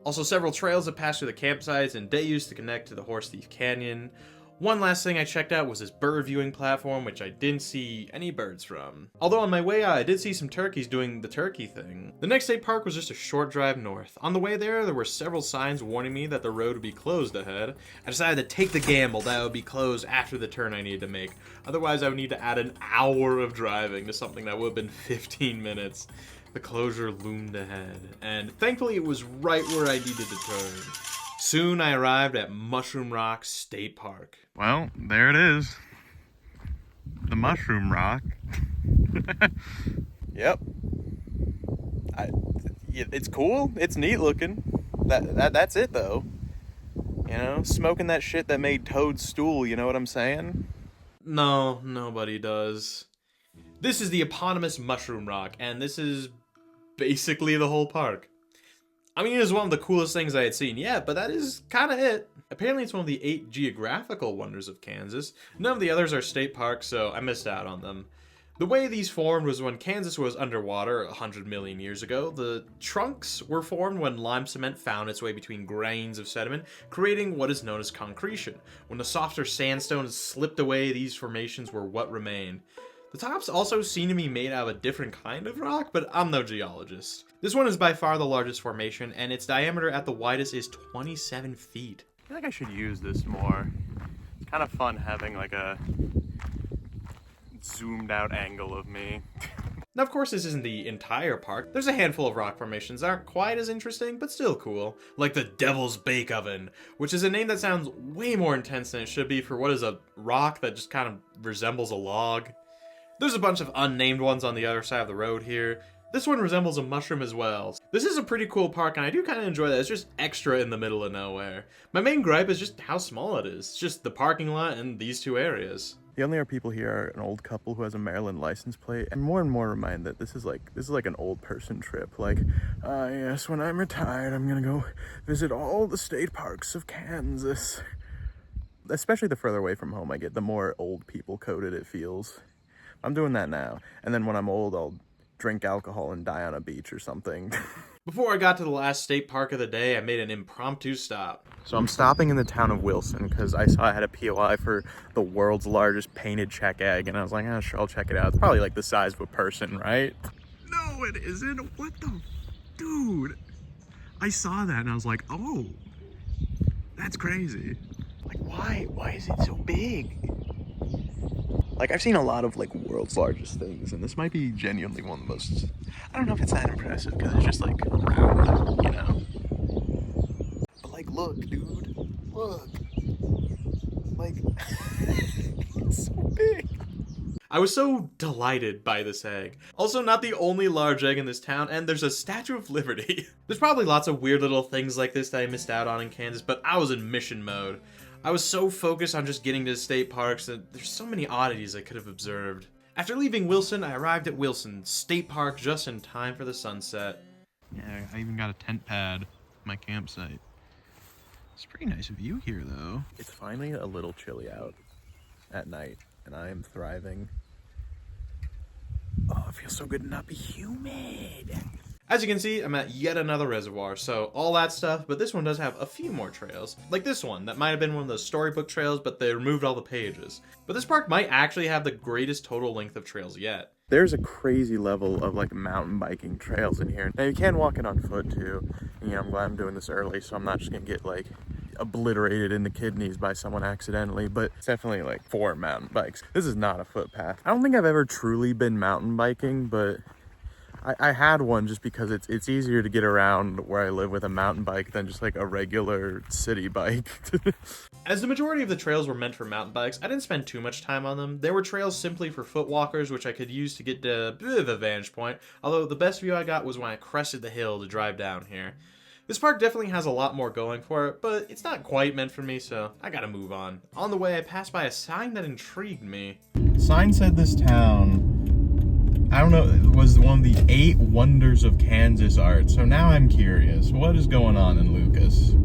Also several trails that pass through the campsites and day use to connect to the Horse Thief Canyon. One last thing I checked out was this bird viewing platform, which I didn't see any birds from. Although on my way out, I did see some turkeys doing the turkey thing. The next state park was just a short drive north. On the way there were several signs warning me that the road would be closed ahead. I decided to take the gamble that it would be closed after the turn I needed to make. Otherwise, I would need to add an hour of driving to something that would have been 15 minutes. The closure loomed ahead, and thankfully it was right where I needed to turn. Soon I arrived at Mushroom Rock State Park. Well, there it is. The Mushroom Rock. Yep. It's cool. It's neat looking. That's it though. You know, smoking that shit that made Toad's stool, you know what I'm saying? No, nobody does. This is the eponymous Mushroom Rock, and this is basically the whole park. I mean, it is one of the coolest things I had seen yet, but that is kind of it. Apparently it's one of the 8 geographical wonders of Kansas. None of the others are state parks, so I missed out on them. The way these formed was when Kansas was underwater 100 million years ago. The trunks were formed when lime cement found its way between grains of sediment, creating what is known as concretion. When the softer sandstone slipped away, these formations were what remained. The tops also seem to be made out of a different kind of rock, but I'm no geologist. This one is by far the largest formation, and its diameter at the widest is 27 feet. I feel like I should use this more. It's kind of fun having like a zoomed out angle of me. Now, of course, this isn't the entire park. There's a handful of rock formations that aren't quite as interesting, but still cool. Like the Devil's Bake Oven, which is a name that sounds way more intense than it should be for what is a rock that just kind of resembles a log. There's a bunch of unnamed ones on the other side of the road here. This one resembles a mushroom as well. This is a pretty cool park, and I do kind of enjoy that. It's just extra in the middle of nowhere. My main gripe is just how small it is. It's just the parking lot and these 2 areas. The only other people here are an old couple who has a Maryland license plate, and more remind that this is like an old person trip. Like, yes, when I'm retired, I'm gonna go visit all the state parks of Kansas. Especially the further away from home I get, the more old people coded it feels. I'm doing that now, and then when I'm old, I'll drink alcohol and die on a beach or something. Before I got to the last state park of the day, I made an impromptu stop. So I'm stopping in the town of Wilson because I saw I had a POI for the world's largest painted check egg, and I was like, oh, sure, I'll check it out. It's probably like the size of a person, right? No, it isn't. What the? Dude. I saw that and I was like, oh, that's crazy. Like, why? Why is it so big? Like, I've seen a lot of, like, world's largest things, and this might be genuinely one of the most... I don't know if it's that impressive, because it's just, like, round, you know? But, like, look, dude. Look. Like, it's so big. I was so delighted by this egg. Also, not the only large egg in this town, and there's a Statue of Liberty. There's probably lots of weird little things like this that I missed out on in Kansas, but I was in mission mode. I was so focused on just getting to the state parks that there's so many oddities I could have observed. After leaving Wilson, I arrived at Wilson State Park just in time for the sunset. Yeah, I even got a tent pad, my campsite. It's a pretty nice view here, though. It's finally a little chilly out at night, and I am thriving. Oh, it feels so good to not be humid. As you can see, I'm at yet another reservoir, so all that stuff, but this one does have a few more trails. Like this one, that might have been one of those storybook trails, but they removed all the pages. But this park might actually have the greatest total length of trails yet. there's a crazy level of like mountain biking trails in here. Now you can walk it on foot too. You know, I'm glad I'm doing this early, so I'm not just gonna get like obliterated in the kidneys by someone accidentally, but it's definitely like for mountain bikes. This is not a footpath. I don't think I've ever truly been mountain biking, but I had one just because it's easier to get around where I live with a mountain bike than just like a regular city bike. As the majority of the trails were meant for mountain bikes, I didn't spend too much time on them. There were trails simply for foot walkers, which I could use to get to a bit of a vantage point, although the best view I got was when I crested the hill to drive down here. This park definitely has a lot more going for it, but it's not quite meant for me, so I gotta move on. On the way, I passed by a sign that intrigued me. Sign said this town, I don't know, it was one of the 8 wonders of Kansas art. So now I'm curious, what is going on in Lucas?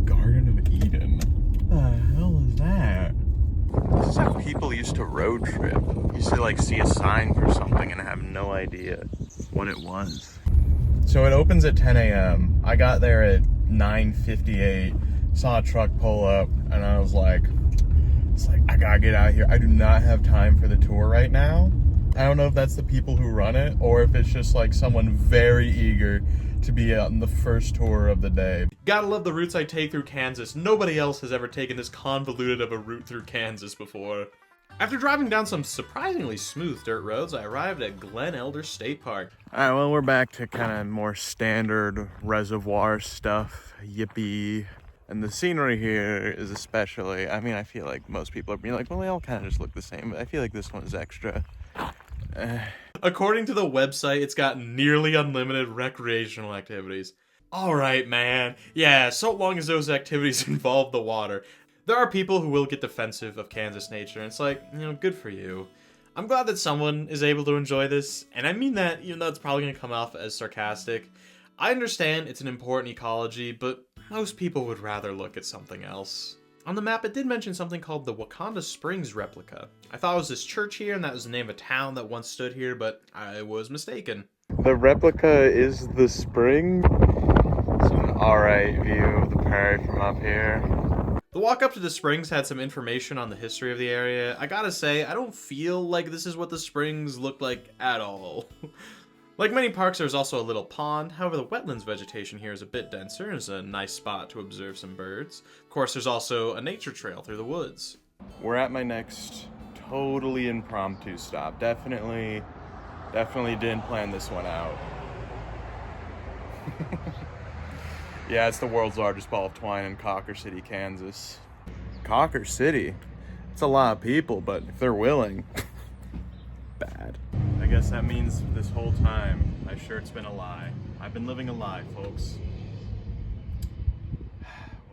Garden of Eden. What the hell is that? This is how people used to road trip. Used to like see a sign for something and have no idea what it was. So it opens at 10 a.m. I got there at 9:58, saw a truck pull up, and I was like, I gotta get out of here. I do not have time for the tour right now. I don't know if that's the people who run it, or if it's just like someone very eager to be on the first tour of the day. Gotta love the routes I take through Kansas. Nobody else has ever taken this convoluted of a route through Kansas before. After driving down some surprisingly smooth dirt roads, I arrived at Glen Elder State Park. Alright, well, we're back to kind of more standard reservoir stuff. Yippee. And the scenery here is especially, I mean, I feel like most people are being like, well, they all kind of just look the same, but I feel like this one is extra. According to the website, it's got nearly unlimited recreational activities. Alright, man. Yeah, so long as those activities involve the water. There are people who will get defensive of Kansas nature, and it's like, you know, good for you. I'm glad that someone is able to enjoy this, and I mean that even though it's probably going to come off as sarcastic. I understand it's an important ecology, but most people would rather look at something else. On the map, it did mention something called the Wakanda Springs replica. I thought it was this church here, and that was the name of a town that once stood here, but I was mistaken. The replica is the spring. It's an alright view of the prairie from up here. The walk up to the springs had some information on the history of the area. I gotta say, I don't feel like this is what the springs look like at all. Like many parks, there's also a little pond. However, the wetlands vegetation here is a bit denser and is a nice spot to observe some birds. Of course, there's also a nature trail through the woods. We're at my next totally impromptu stop. Definitely didn't plan this one out. Yeah, it's the world's largest ball of twine in Cocker City, Kansas. Cocker City? It's a lot of people, but if they're willing, bad. I guess that means this whole time, my shirt's been a lie. I've been living a lie, folks.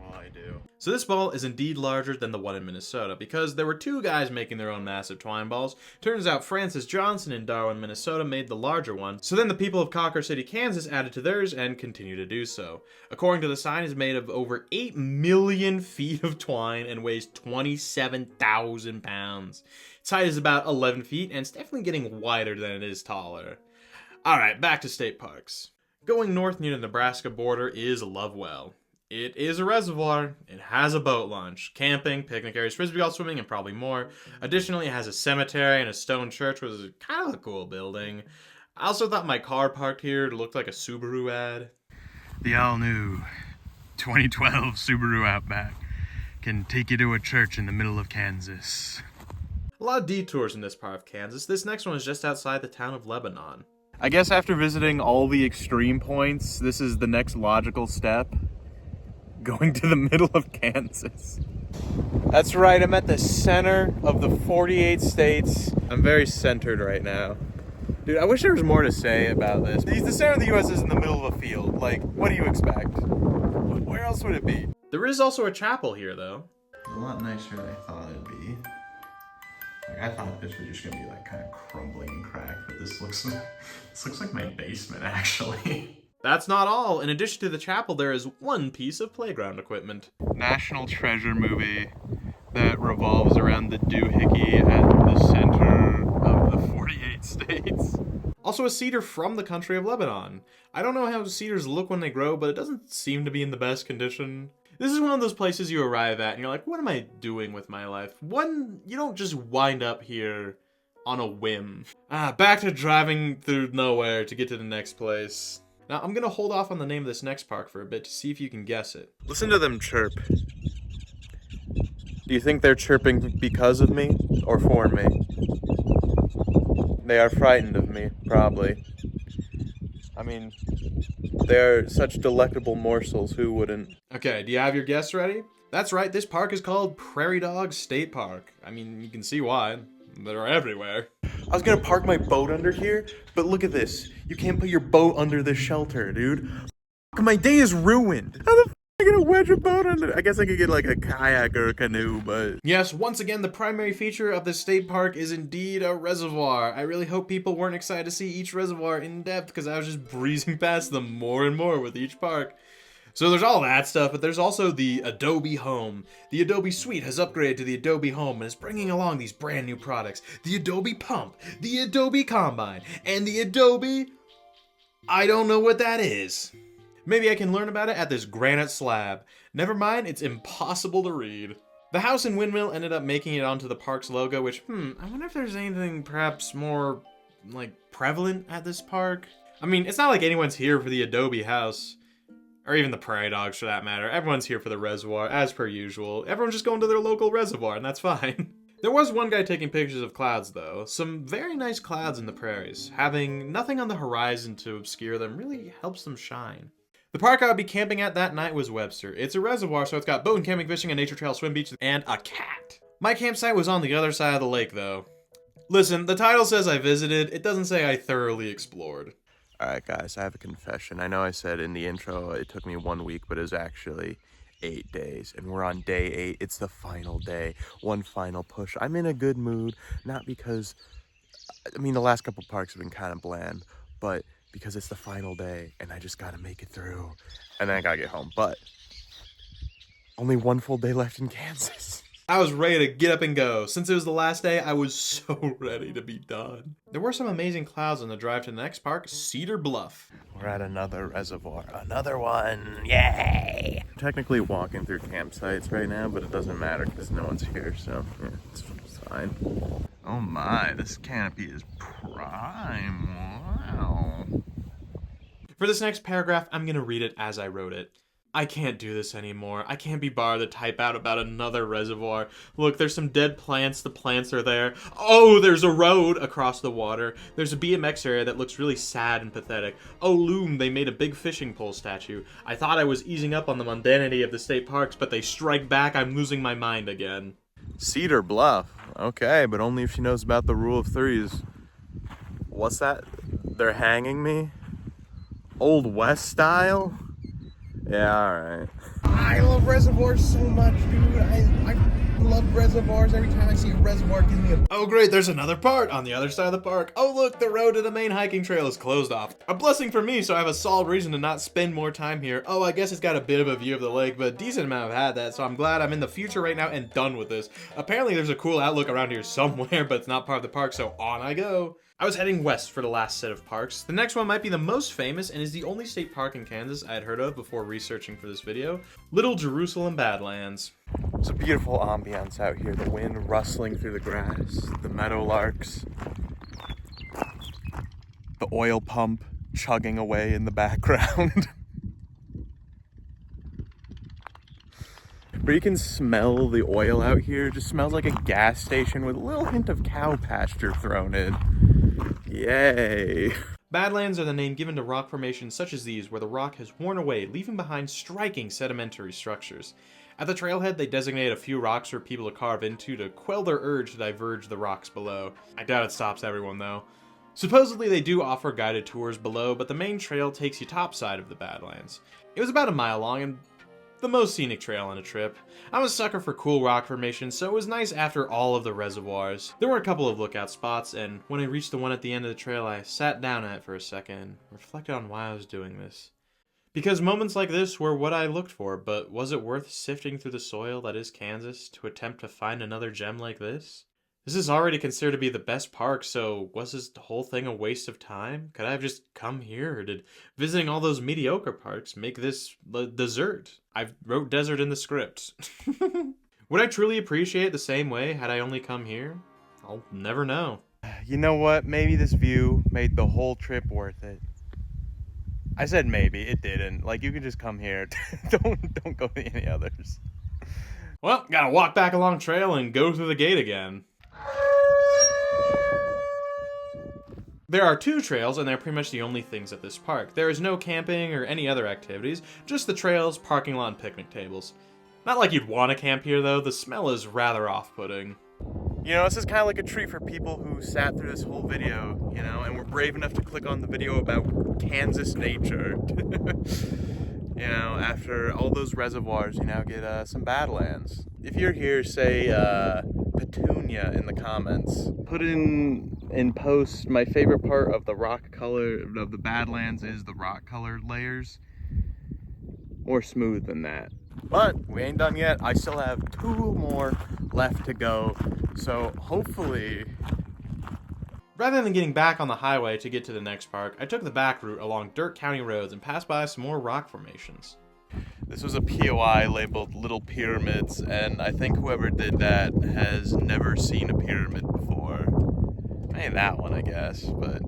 Well, I do. So this ball is indeed larger than the one in Minnesota, because there were 2 guys making their own massive twine balls. Turns out Francis Johnson in Darwin, Minnesota made the larger one, so then the people of Cocker City, Kansas added to theirs and continue to do so. According to the sign, it's made of over 8 million feet of twine and weighs 27,000 pounds. Its height is about 11 feet, and it's definitely getting wider than it is taller. Alright, back to state parks. Going north near the Nebraska border is Lovewell. It is a reservoir, it has a boat launch, camping, picnic areas, frisbee golf, swimming, and probably more. Additionally, it has a cemetery and a stone church, which is kind of a cool building. I also thought my car parked here looked like a Subaru ad. The all-new 2012 Subaru Outback can take you to a church in the middle of Kansas. A lot of detours in this part of Kansas. This next one is just outside the town of Lebanon. I guess after visiting all the extreme points, this is the next logical step. Going to the middle of Kansas. That's right, I'm at the center of the 48 states. I'm very centered right now. Dude, I wish there was more to say about this. The center of the U.S. is in the middle of a field. Like, what do you expect? Where else would it be? There is also a chapel here, though. A lot nicer than I thought it'd be. Like, I thought this was just gonna be like kind of crumbling and cracked, but this looks like my basement actually. That's not all. In addition to the chapel, there is one piece of playground equipment. National treasure movie that revolves around the doohickey at the center of the 48 states. Also a cedar from the country of Lebanon. I don't know how cedars look when they grow, but it doesn't seem to be in the best condition. This is one of those places you arrive at and you're like, what am I doing with my life? You don't just wind up here on a whim. Back to driving through nowhere to get to the next place. Now, I'm gonna hold off on the name of this next park for a bit to see if you can guess it. Listen to them chirp. Do you think they're chirping because of me or for me? They are frightened of me, probably. I mean, they're such delectable morsels, who wouldn't? Okay, do you have your guess ready? That's right, this park is called Prairie Dog State Park. I mean, you can see why. They're everywhere. I was gonna park my boat under here, but look at this. You can't put your boat under this shelter, dude. My day is ruined. How the f am I gonna wedge a boat under? I guess I could get like a kayak or a canoe, but... Yes, once again, the primary feature of this state park is indeed a reservoir. I really hope people weren't excited to see each reservoir in depth because I was just breezing past them more and more with each park. So there's all that stuff, but there's also the Adobe Home. The Adobe Suite has upgraded to the Adobe Home and is bringing along these brand new products. The Adobe Pump, the Adobe Combine, and the Adobe... I don't know what that is. Maybe I can learn about it at this granite slab. Never mind, it's impossible to read. The house and windmill ended up making it onto the park's logo, which, I wonder if there's anything perhaps more, like, prevalent at this park? I mean, it's not like anyone's here for the Adobe house. Or even the prairie dogs, for that matter. Everyone's here for the reservoir, as per usual. Everyone's just going to their local reservoir, and that's fine. There was one guy taking pictures of clouds, though. Some very nice clouds in the prairies. Having nothing on the horizon to obscure them really helps them shine. The park I would be camping at that night was Webster. It's a reservoir, so it's got boating, camping, fishing, a nature trail, swim beach, and a cat. My campsite was on the other side of the lake, though. Listen, the title says I visited. It doesn't say I thoroughly explored. Alright guys, I have a confession. I know I said in the intro it took me 1 week, but it was actually 8 days. And we're on day 8. It's the final day. One final push. I'm in a good mood. Not because, I mean, the last couple parks have been kind of bland, but because it's the final day and I just gotta make it through. And then I gotta get home. But only 1 full day left in Kansas. I was ready to get up and go. Since it was the last day, I was so ready to be done. There were some amazing clouds on the drive to the next park, Cedar Bluff. We're at another reservoir. Another one. Yay! I'm technically walking through campsites right now, but it doesn't matter because no one's here, so yeah, it's fine. Oh my, this canopy is prime. Wow. For this next paragraph, I'm gonna read it as I wrote it. I can't do this anymore. I can't be bothered to type out about another reservoir. Look, there's some dead plants. The plants are there. Oh, there's a road across the water. There's a BMX area that looks really sad and pathetic. Oh, loom, they made a big fishing pole statue. I thought I was easing up on the mundanity of the state parks, but they strike back. I'm losing my mind again. Cedar Bluff. Okay, but only if she knows about the rule of threes. What's that? They're hanging me? Old West style? Yeah, alright. I love reservoirs so much, dude. I love reservoirs. Every time I see a reservoir, it gives me a... Oh great, there's another part on the other side of the park. Oh look, the road to the main hiking trail is closed off. A blessing for me, so I have a solid reason to not spend more time here. Oh, I guess it's got a bit of a view of the lake, but a decent amount have had that, so I'm glad I'm in the future right now and done with this. Apparently there's a cool outlook around here somewhere, but it's not part of the park, so on I go. I was heading west for the last set of parks. The next one might be the most famous and is the only state park in Kansas I had heard of before researching for this video. Little Jerusalem Badlands. It's a beautiful ambiance out here. The wind rustling through the grass, the meadowlarks, the oil pump chugging away in the background. But you can smell the oil out here. It just smells like a gas station with a little hint of cow pasture thrown in. Yay. Badlands are the name given to rock formations such as these where the rock has worn away, leaving behind striking sedimentary structures. At the trailhead, they designate a few rocks for people to carve into to quell their urge to diverge the rocks below. I doubt it stops everyone though. Supposedly they do offer guided tours below, but the main trail takes you topside of the Badlands. It was about a mile long and the most scenic trail on a trip. I'm a sucker for cool rock formations, so it was nice after all of the reservoirs. There were a couple of lookout spots, and when I reached the one at the end of the trail, I sat down at it for a second and reflected on why I was doing this. Because moments like this were what I looked for, but was it worth sifting through the soil that is Kansas to attempt to find another gem like this? This is already considered to be the best park, so was this whole thing a waste of time? Could I have just come here, or did visiting all those mediocre parks make this the dessert? I wrote desert in the script. Would I truly appreciate it the same way had I only come here? I'll never know. You know what? Maybe this view made the whole trip worth it. I said maybe. It didn't. Like, you can just come here. Don't go to any others. Well, gotta walk back along trail and go through the gate again. There are 2 trails, and they're pretty much the only things at this park. There is no camping or any other activities, just the trails, parking lot, and picnic tables. Not like you'd want to camp here, though. The smell is rather off-putting. You know, this is kind of like a treat for people who sat through this whole video, you know, and were brave enough to click on the video about Kansas nature. You know, after all those reservoirs, you now get some Badlands. If you're here, say Petunia in the comments. Put in post my favorite part of the rock color of the Badlands is the rock colored layers. More smooth than that. But we ain't done yet. I still have 2 more left to go. So hopefully... Rather than getting back on the highway to get to the next park, I took the back route along dirt county roads and passed by some more rock formations. This was a POI labeled Little Pyramids, and I think whoever did that has never seen a pyramid before. Maybe that one, I guess, but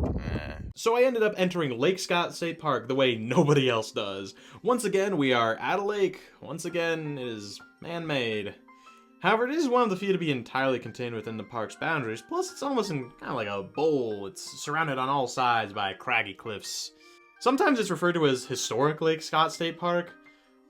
So I ended up entering Lake Scott State Park the way nobody else does. Once again, we are at a lake. Once again, it is man-made. However, it is one of the few to be entirely contained within the park's boundaries, plus it's almost in kind of like a bowl. It's surrounded on all sides by craggy cliffs. Sometimes it's referred to as Historic Lake Scott State Park.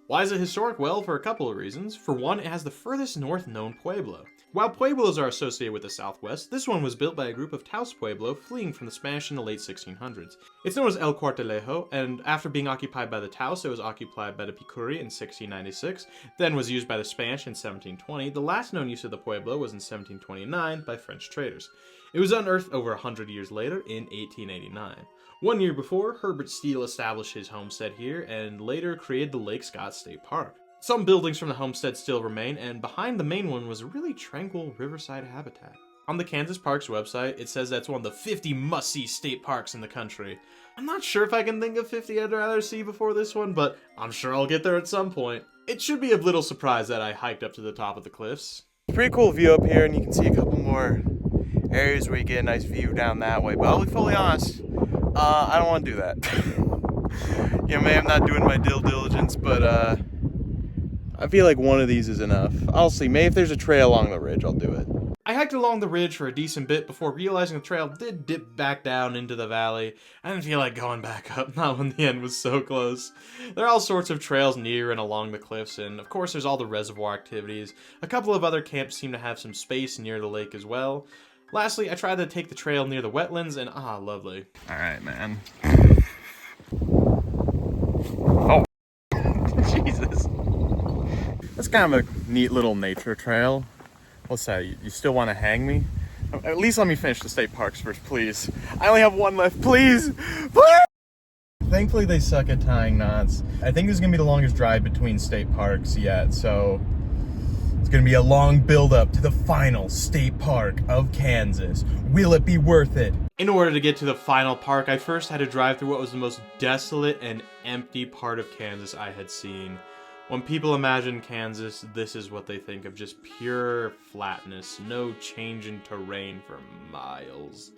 Why is it historic? Well, for a couple of reasons. For one, it has the furthest north known pueblo. While pueblos are associated with the Southwest, this one was built by a group of Taos Pueblo fleeing from the Spanish in the late 1600s. It's known as El Cuartelejo, and after being occupied by the Taos, it was occupied by the Picuri in 1696, then was used by the Spanish in 1720. The last known use of the pueblo was in 1729 by French traders. It was unearthed over 100 years later in 1889. 1 year before, Herbert Steele established his homestead here and later created the Lake Scott State Park. Some buildings from the homestead still remain, and behind the main one was a really tranquil riverside habitat. On the Kansas Parks website, it says that's one of the 50 must-see state parks in the country. I'm not sure if I can think of 50 I'd rather see before this one, but I'm sure I'll get there at some point. It should be of little surprise that I hiked up to the top of the cliffs. pretty cool view up here, and you can see a couple more areas where you get a nice view down that way. But I'll be fully honest, I don't want to do that. You know, maybe I'm not doing my due diligence, but I feel like one of these is enough. I'll see. Maybe if there's a trail along the ridge, I'll do it. I hiked along the ridge for a decent bit before realizing the trail did dip back down into the valley. I didn't feel like going back up, not when the end was so close. There are all sorts of trails near and along the cliffs, and of course there's all the reservoir activities. A couple of other camps seem to have some space near the lake as well. Lastly, I tried to take the trail near the wetlands, and lovely. Alright, man. Oh, Jesus. That's kind of a neat little nature trail. What's that? You still want to hang me? At least let me finish the state parks first, please. I only have one left, please! Please! Thankfully, they suck at tying knots. I think this is going to be the longest drive between state parks yet, so it's going to be a long build-up to the final state park of Kansas. Will it be worth it? In order to get to the final park, I first had to drive through what was the most desolate and empty part of Kansas I had seen. When people imagine Kansas, this is what they think of, just pure flatness, no change in terrain for miles.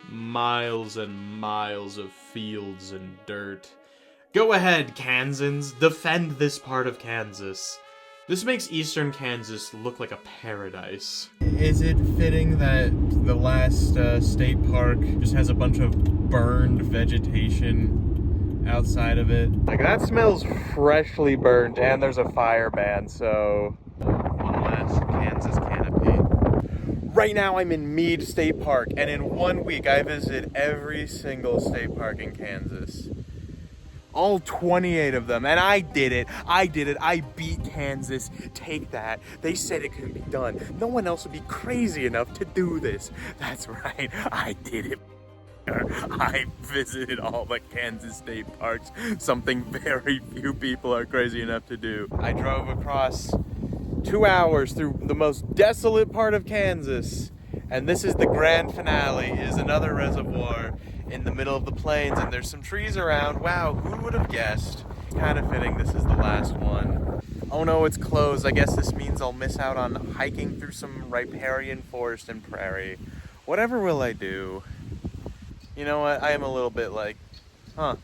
Miles and miles of fields and dirt. Go ahead, Kansans, defend this part of Kansas. This makes eastern Kansas look like a paradise. Is it fitting that the last state park just has a bunch of burned vegetation outside of it? Like, that smells freshly burnt, and there's a fire ban, so one last Kansas canopy. Right now I'm in Meade State Park, and in 1 week I visited every single state park in Kansas. All 28 of them, and I did it. I beat Kansas. Take that. They said it couldn't be done. No one else would be crazy enough to do this. That's right, I did it. I visited all the Kansas state parks, something very few people are crazy enough to do. I drove across 2 hours through the most desolate part of Kansas, and this is the grand finale, is another reservoir in the middle of the plains, and there's some trees around. Wow, who would have guessed? It's kind of fitting this is the last one. Oh no, it's closed. I guess this means I'll miss out on hiking through some riparian forest and prairie. Whatever will I do? You know what? I am a little bit like, huh.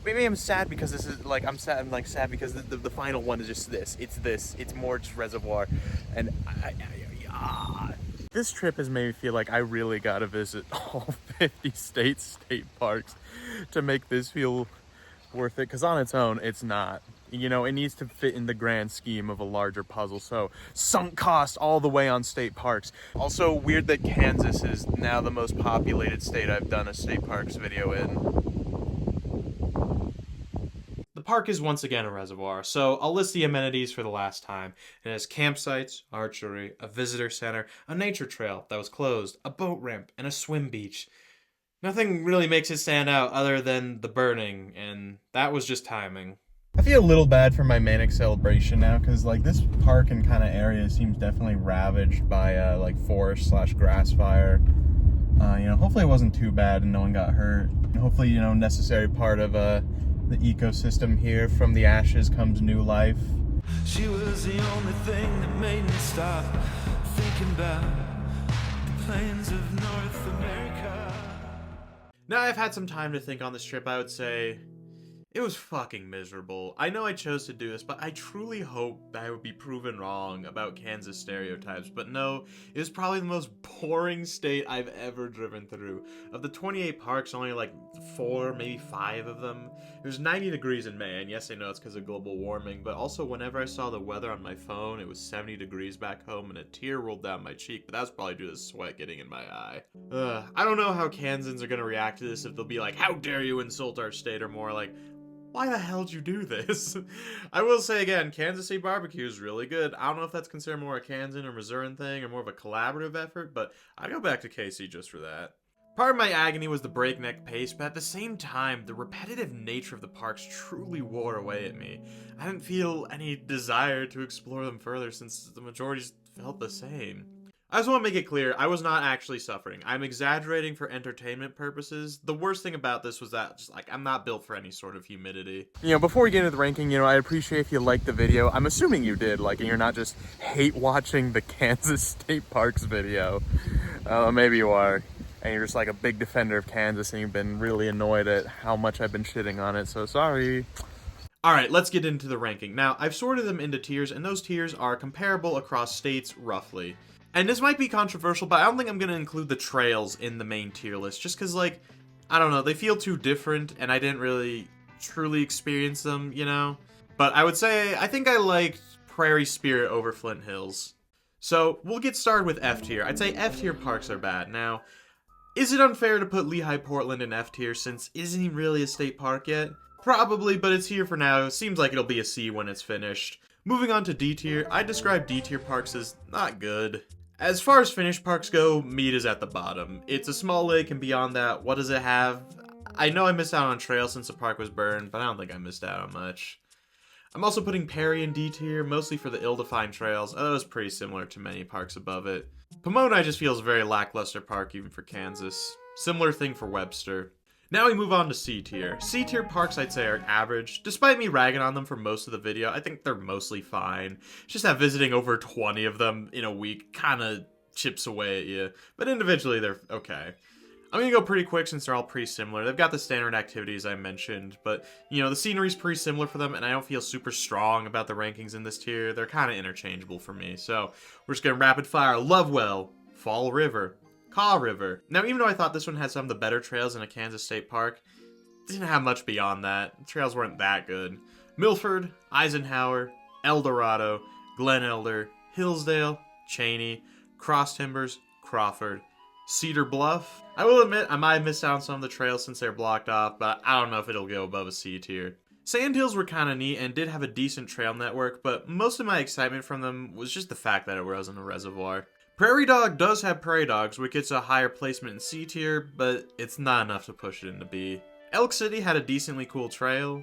Maybe I'm sad because this is like, I'm sad because the final one is just this. It's more just reservoir. And this trip has made me feel like I really gotta visit all 50 state parks to make this feel worth it. Because on its own, it's not. You know, it needs to fit in the grand scheme of a larger puzzle. So, sunk cost all the way on state parks. Also, weird that Kansas is now the most populated state I've done a state parks video in. The park is once again a reservoir, so I'll list the amenities for the last time. It has campsites, archery, a visitor center, a nature trail that was closed, a boat ramp, and a swim beach. Nothing really makes it stand out other than the burning, and that was just timing. I feel a little bad for my Manic Celebration now, because like this park and kind of area seems definitely ravaged by like forest/grass fire. You know, hopefully it wasn't too bad and no one got hurt. And hopefully, you know, necessary part of the ecosystem here. From the ashes comes new life. She was the only thing that made me stop thinking about the plains of North America. Now I've had some time to think on this trip, I would say it was fucking miserable. I know I chose to do this, but I truly hope that I would be proven wrong about Kansas stereotypes. But no, it was probably the most boring state I've ever driven through. Of the 28 parks, only like 4, maybe 5 of them. It was 90 degrees in May, and yes, I know it's because of global warming, but also whenever I saw the weather on my phone, it was 70 degrees back home, and a tear rolled down my cheek, but that was probably due to the sweat getting in my eye. I don't know how Kansans are gonna react to this, if they'll be like, how dare you insult our state, or more like, why the hell did you do this? I will say again, Kansas City barbecue is really good. I don't know if that's considered more a Kansan or Missourian thing or more of a collaborative effort, but I go back to KC just for that. Part of my agony was the breakneck pace, but at the same time, the repetitive nature of the parks truly wore away at me. I didn't feel any desire to explore them further since the majority felt the same. I just want to make it clear, I was not actually suffering. I'm exaggerating for entertainment purposes. The worst thing about this was that, just like, I'm not built for any sort of humidity. You know, before we get into the ranking, you know, I appreciate if you liked the video. I'm assuming you did, like, and you're not just hate watching the Kansas State Parks video. Maybe you are, and you're just like a big defender of Kansas, and you've been really annoyed at how much I've been shitting on it, so sorry. Alright, let's get into the ranking. Now, I've sorted them into tiers, and those tiers are comparable across states, roughly. And this might be controversial, but I don't think I'm going to include the trails in the main tier list, just because, like, I don't know, they feel too different, and I didn't really truly experience them, you know? But I would say, I think I liked Prairie Spirit over Flint Hills. So, we'll get started with F tier. I'd say F tier parks are bad. Now, is it unfair to put Lehigh Portland in F tier, since isn't he really a state park yet? Probably, but it's here for now. Seems like it'll be a C when it's finished. Moving on to D tier, I describe D tier parks as not good. As far as finished parks go, Mead is at the bottom. It's a small lake, and beyond that, what does it have? I know I missed out on trails since the park was burned, but I don't think I missed out on much. I'm also putting Perry in D tier, mostly for the ill-defined trails, although it's pretty similar to many parks above it. Pomona just feels a very lackluster park even for Kansas. Similar thing for Webster. Now we move on to C tier. C tier parks I'd say are average. Despite me ragging on them for most of the video, I think they're mostly fine. It's just that visiting over 20 of them in a week kinda chips away at you. But individually they're okay. I'm gonna go pretty quick since they're all pretty similar. They've got the standard activities I mentioned, but you know, the scenery's pretty similar for them, and I don't feel super strong about the rankings in this tier. They're kinda interchangeable for me. So we're just gonna rapid fire Lovewell, Fall River, Kaw River. Now, even though I thought this one had some of the better trails in a Kansas State Park, it didn't have much beyond that. The trails weren't that good. Milford, Eisenhower, El Dorado, Glen Elder, Hillsdale, Cheney, Cross Timbers, Crawford, Cedar Bluff. I will admit I might have missed out on some of the trails since they're blocked off, but I don't know if it'll go above a C tier. Sandhills were kind of neat and did have a decent trail network, but most of my excitement from them was just the fact that it wasn't a reservoir. Prairie Dog does have Prairie Dogs, which gets a higher placement in C tier, but it's not enough to push it into B. Elk City had a decently cool trail.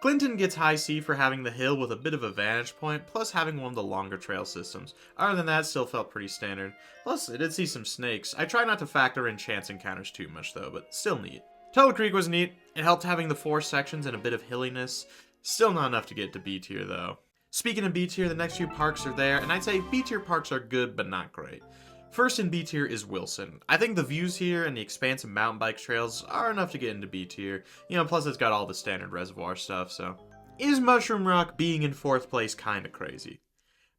Clinton gets high C for having the hill with a bit of a vantage point, plus having one of the longer trail systems. Other than that, still felt pretty standard. Plus, it did see some snakes. I try not to factor in chance encounters too much though, but still neat. Tuttle Creek was neat. It helped having the 4 sections and a bit of hilliness. Still not enough to get to B tier though. Speaking of B tier, the next few parks are there, and I'd say B tier parks are good, but not great. First in B tier is Wilson. I think the views here and the expansive mountain bike trails are enough to get into B tier. You know, plus it's got all the standard reservoir stuff, so. Is Mushroom Rock being in 4th place kinda crazy?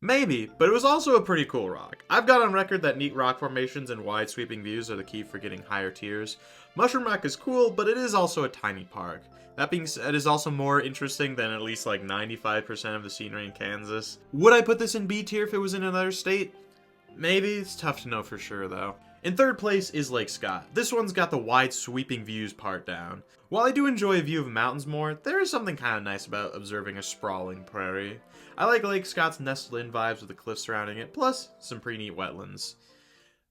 Maybe, but it was also a pretty cool rock. I've got on record that neat rock formations and wide sweeping views are the key for getting higher tiers. Mushroom Rock is cool, but it is also a tiny park. That being said, it is also more interesting than at least like 95% of the scenery in Kansas. Would I put this in B tier if it was in another state? Maybe, it's tough to know for sure though. In 3rd place is Lake Scott. This one's got the wide sweeping views part down. While I do enjoy a view of mountains more, there is something kind of nice about observing a sprawling prairie. I like Lake Scott's nestled-in vibes with the cliffs surrounding it, plus some pretty neat wetlands.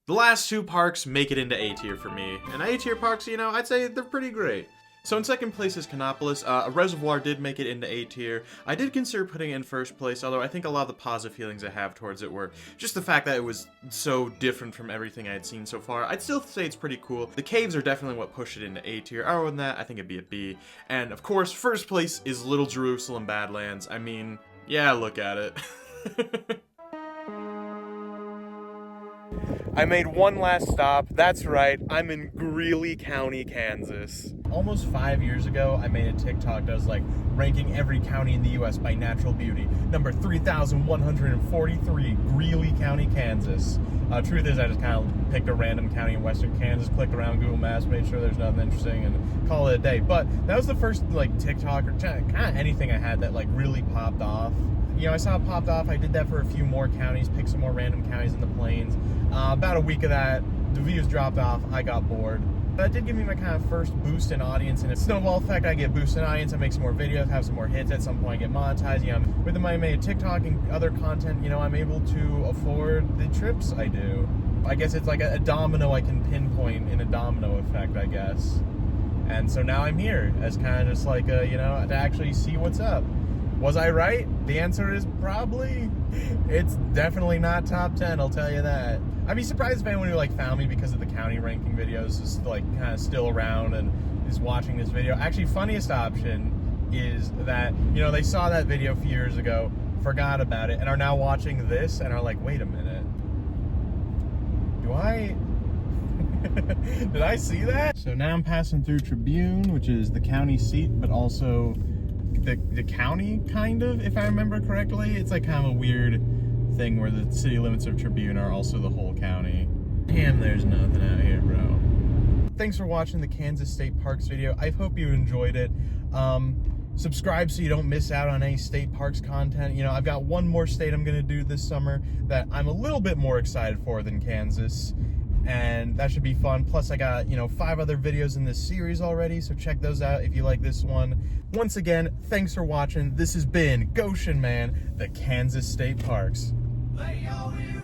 The last 2 parks make it into A tier for me, and A tier parks, you know, I'd say they're pretty great. So in 2nd place is Canopolis. A reservoir did make it into A tier. I did consider putting it in 1st place, although I think a lot of the positive feelings I have towards it were just the fact that it was so different from everything I had seen so far. I'd still say it's pretty cool. The caves are definitely what pushed it into A tier. Other than that, I think it'd be a B. And of course, 1st place is Little Jerusalem Badlands. I mean, yeah, look at it. I made one last stop. That's right, I'm in Greeley County, Kansas. Almost 5 years ago, I made a TikTok that was like ranking every county in the U.S. by natural beauty. Number 3,143, Greeley County, Kansas. Truth is, I just kind of picked a random county in western Kansas, clicked around Google Maps, made sure there's nothing interesting, and call it a day. But that was the first like TikTok or kind of anything I had that like really popped off. You know, I saw it popped off. I did that for a few more counties, picked some more random counties in the plains. About a week of that, the views dropped off. I got bored. That did give me my kind of first boost in audience, and it's snowball effect. I get boost in audience, I make some more videos, have some more hits. At some point, I get monetized. You know, with the money I made TikTok and other content, you know, I'm able to afford the trips I do. I guess it's like a domino I can pinpoint in a domino effect, I guess. And so now I'm here as kind of just like a, you know, to actually see what's up. Was I right? The answer is probably. It's definitely not top 10, I'll tell you that. I'd be surprised if anyone who like found me because of the county ranking videos is like kind of still around and is watching this video. Actually, funniest option is that, you know, they saw that video a few years ago, forgot about it, and are now watching this and are like, wait a minute. Do I... Did I see that? So now I'm passing through Tribune, which is the county seat, but also the county, kind of, if I remember correctly. It's like kind of a weird thing where the city limits of Tribune are also the whole county. Damn, there's nothing out here, bro. Thanks for watching the Kansas State Parks video. I hope you enjoyed it. Subscribe so you don't miss out on any state parks content. You know, I've got one more state I'm gonna do this summer that I'm a little bit more excited for than Kansas, and that should be fun. Plus I got, you know, 5 other videos in this series already, so check those out if you like this one. Once again, thanks for watching. This has been Goshen Man, the Kansas State Parks. Lay your ear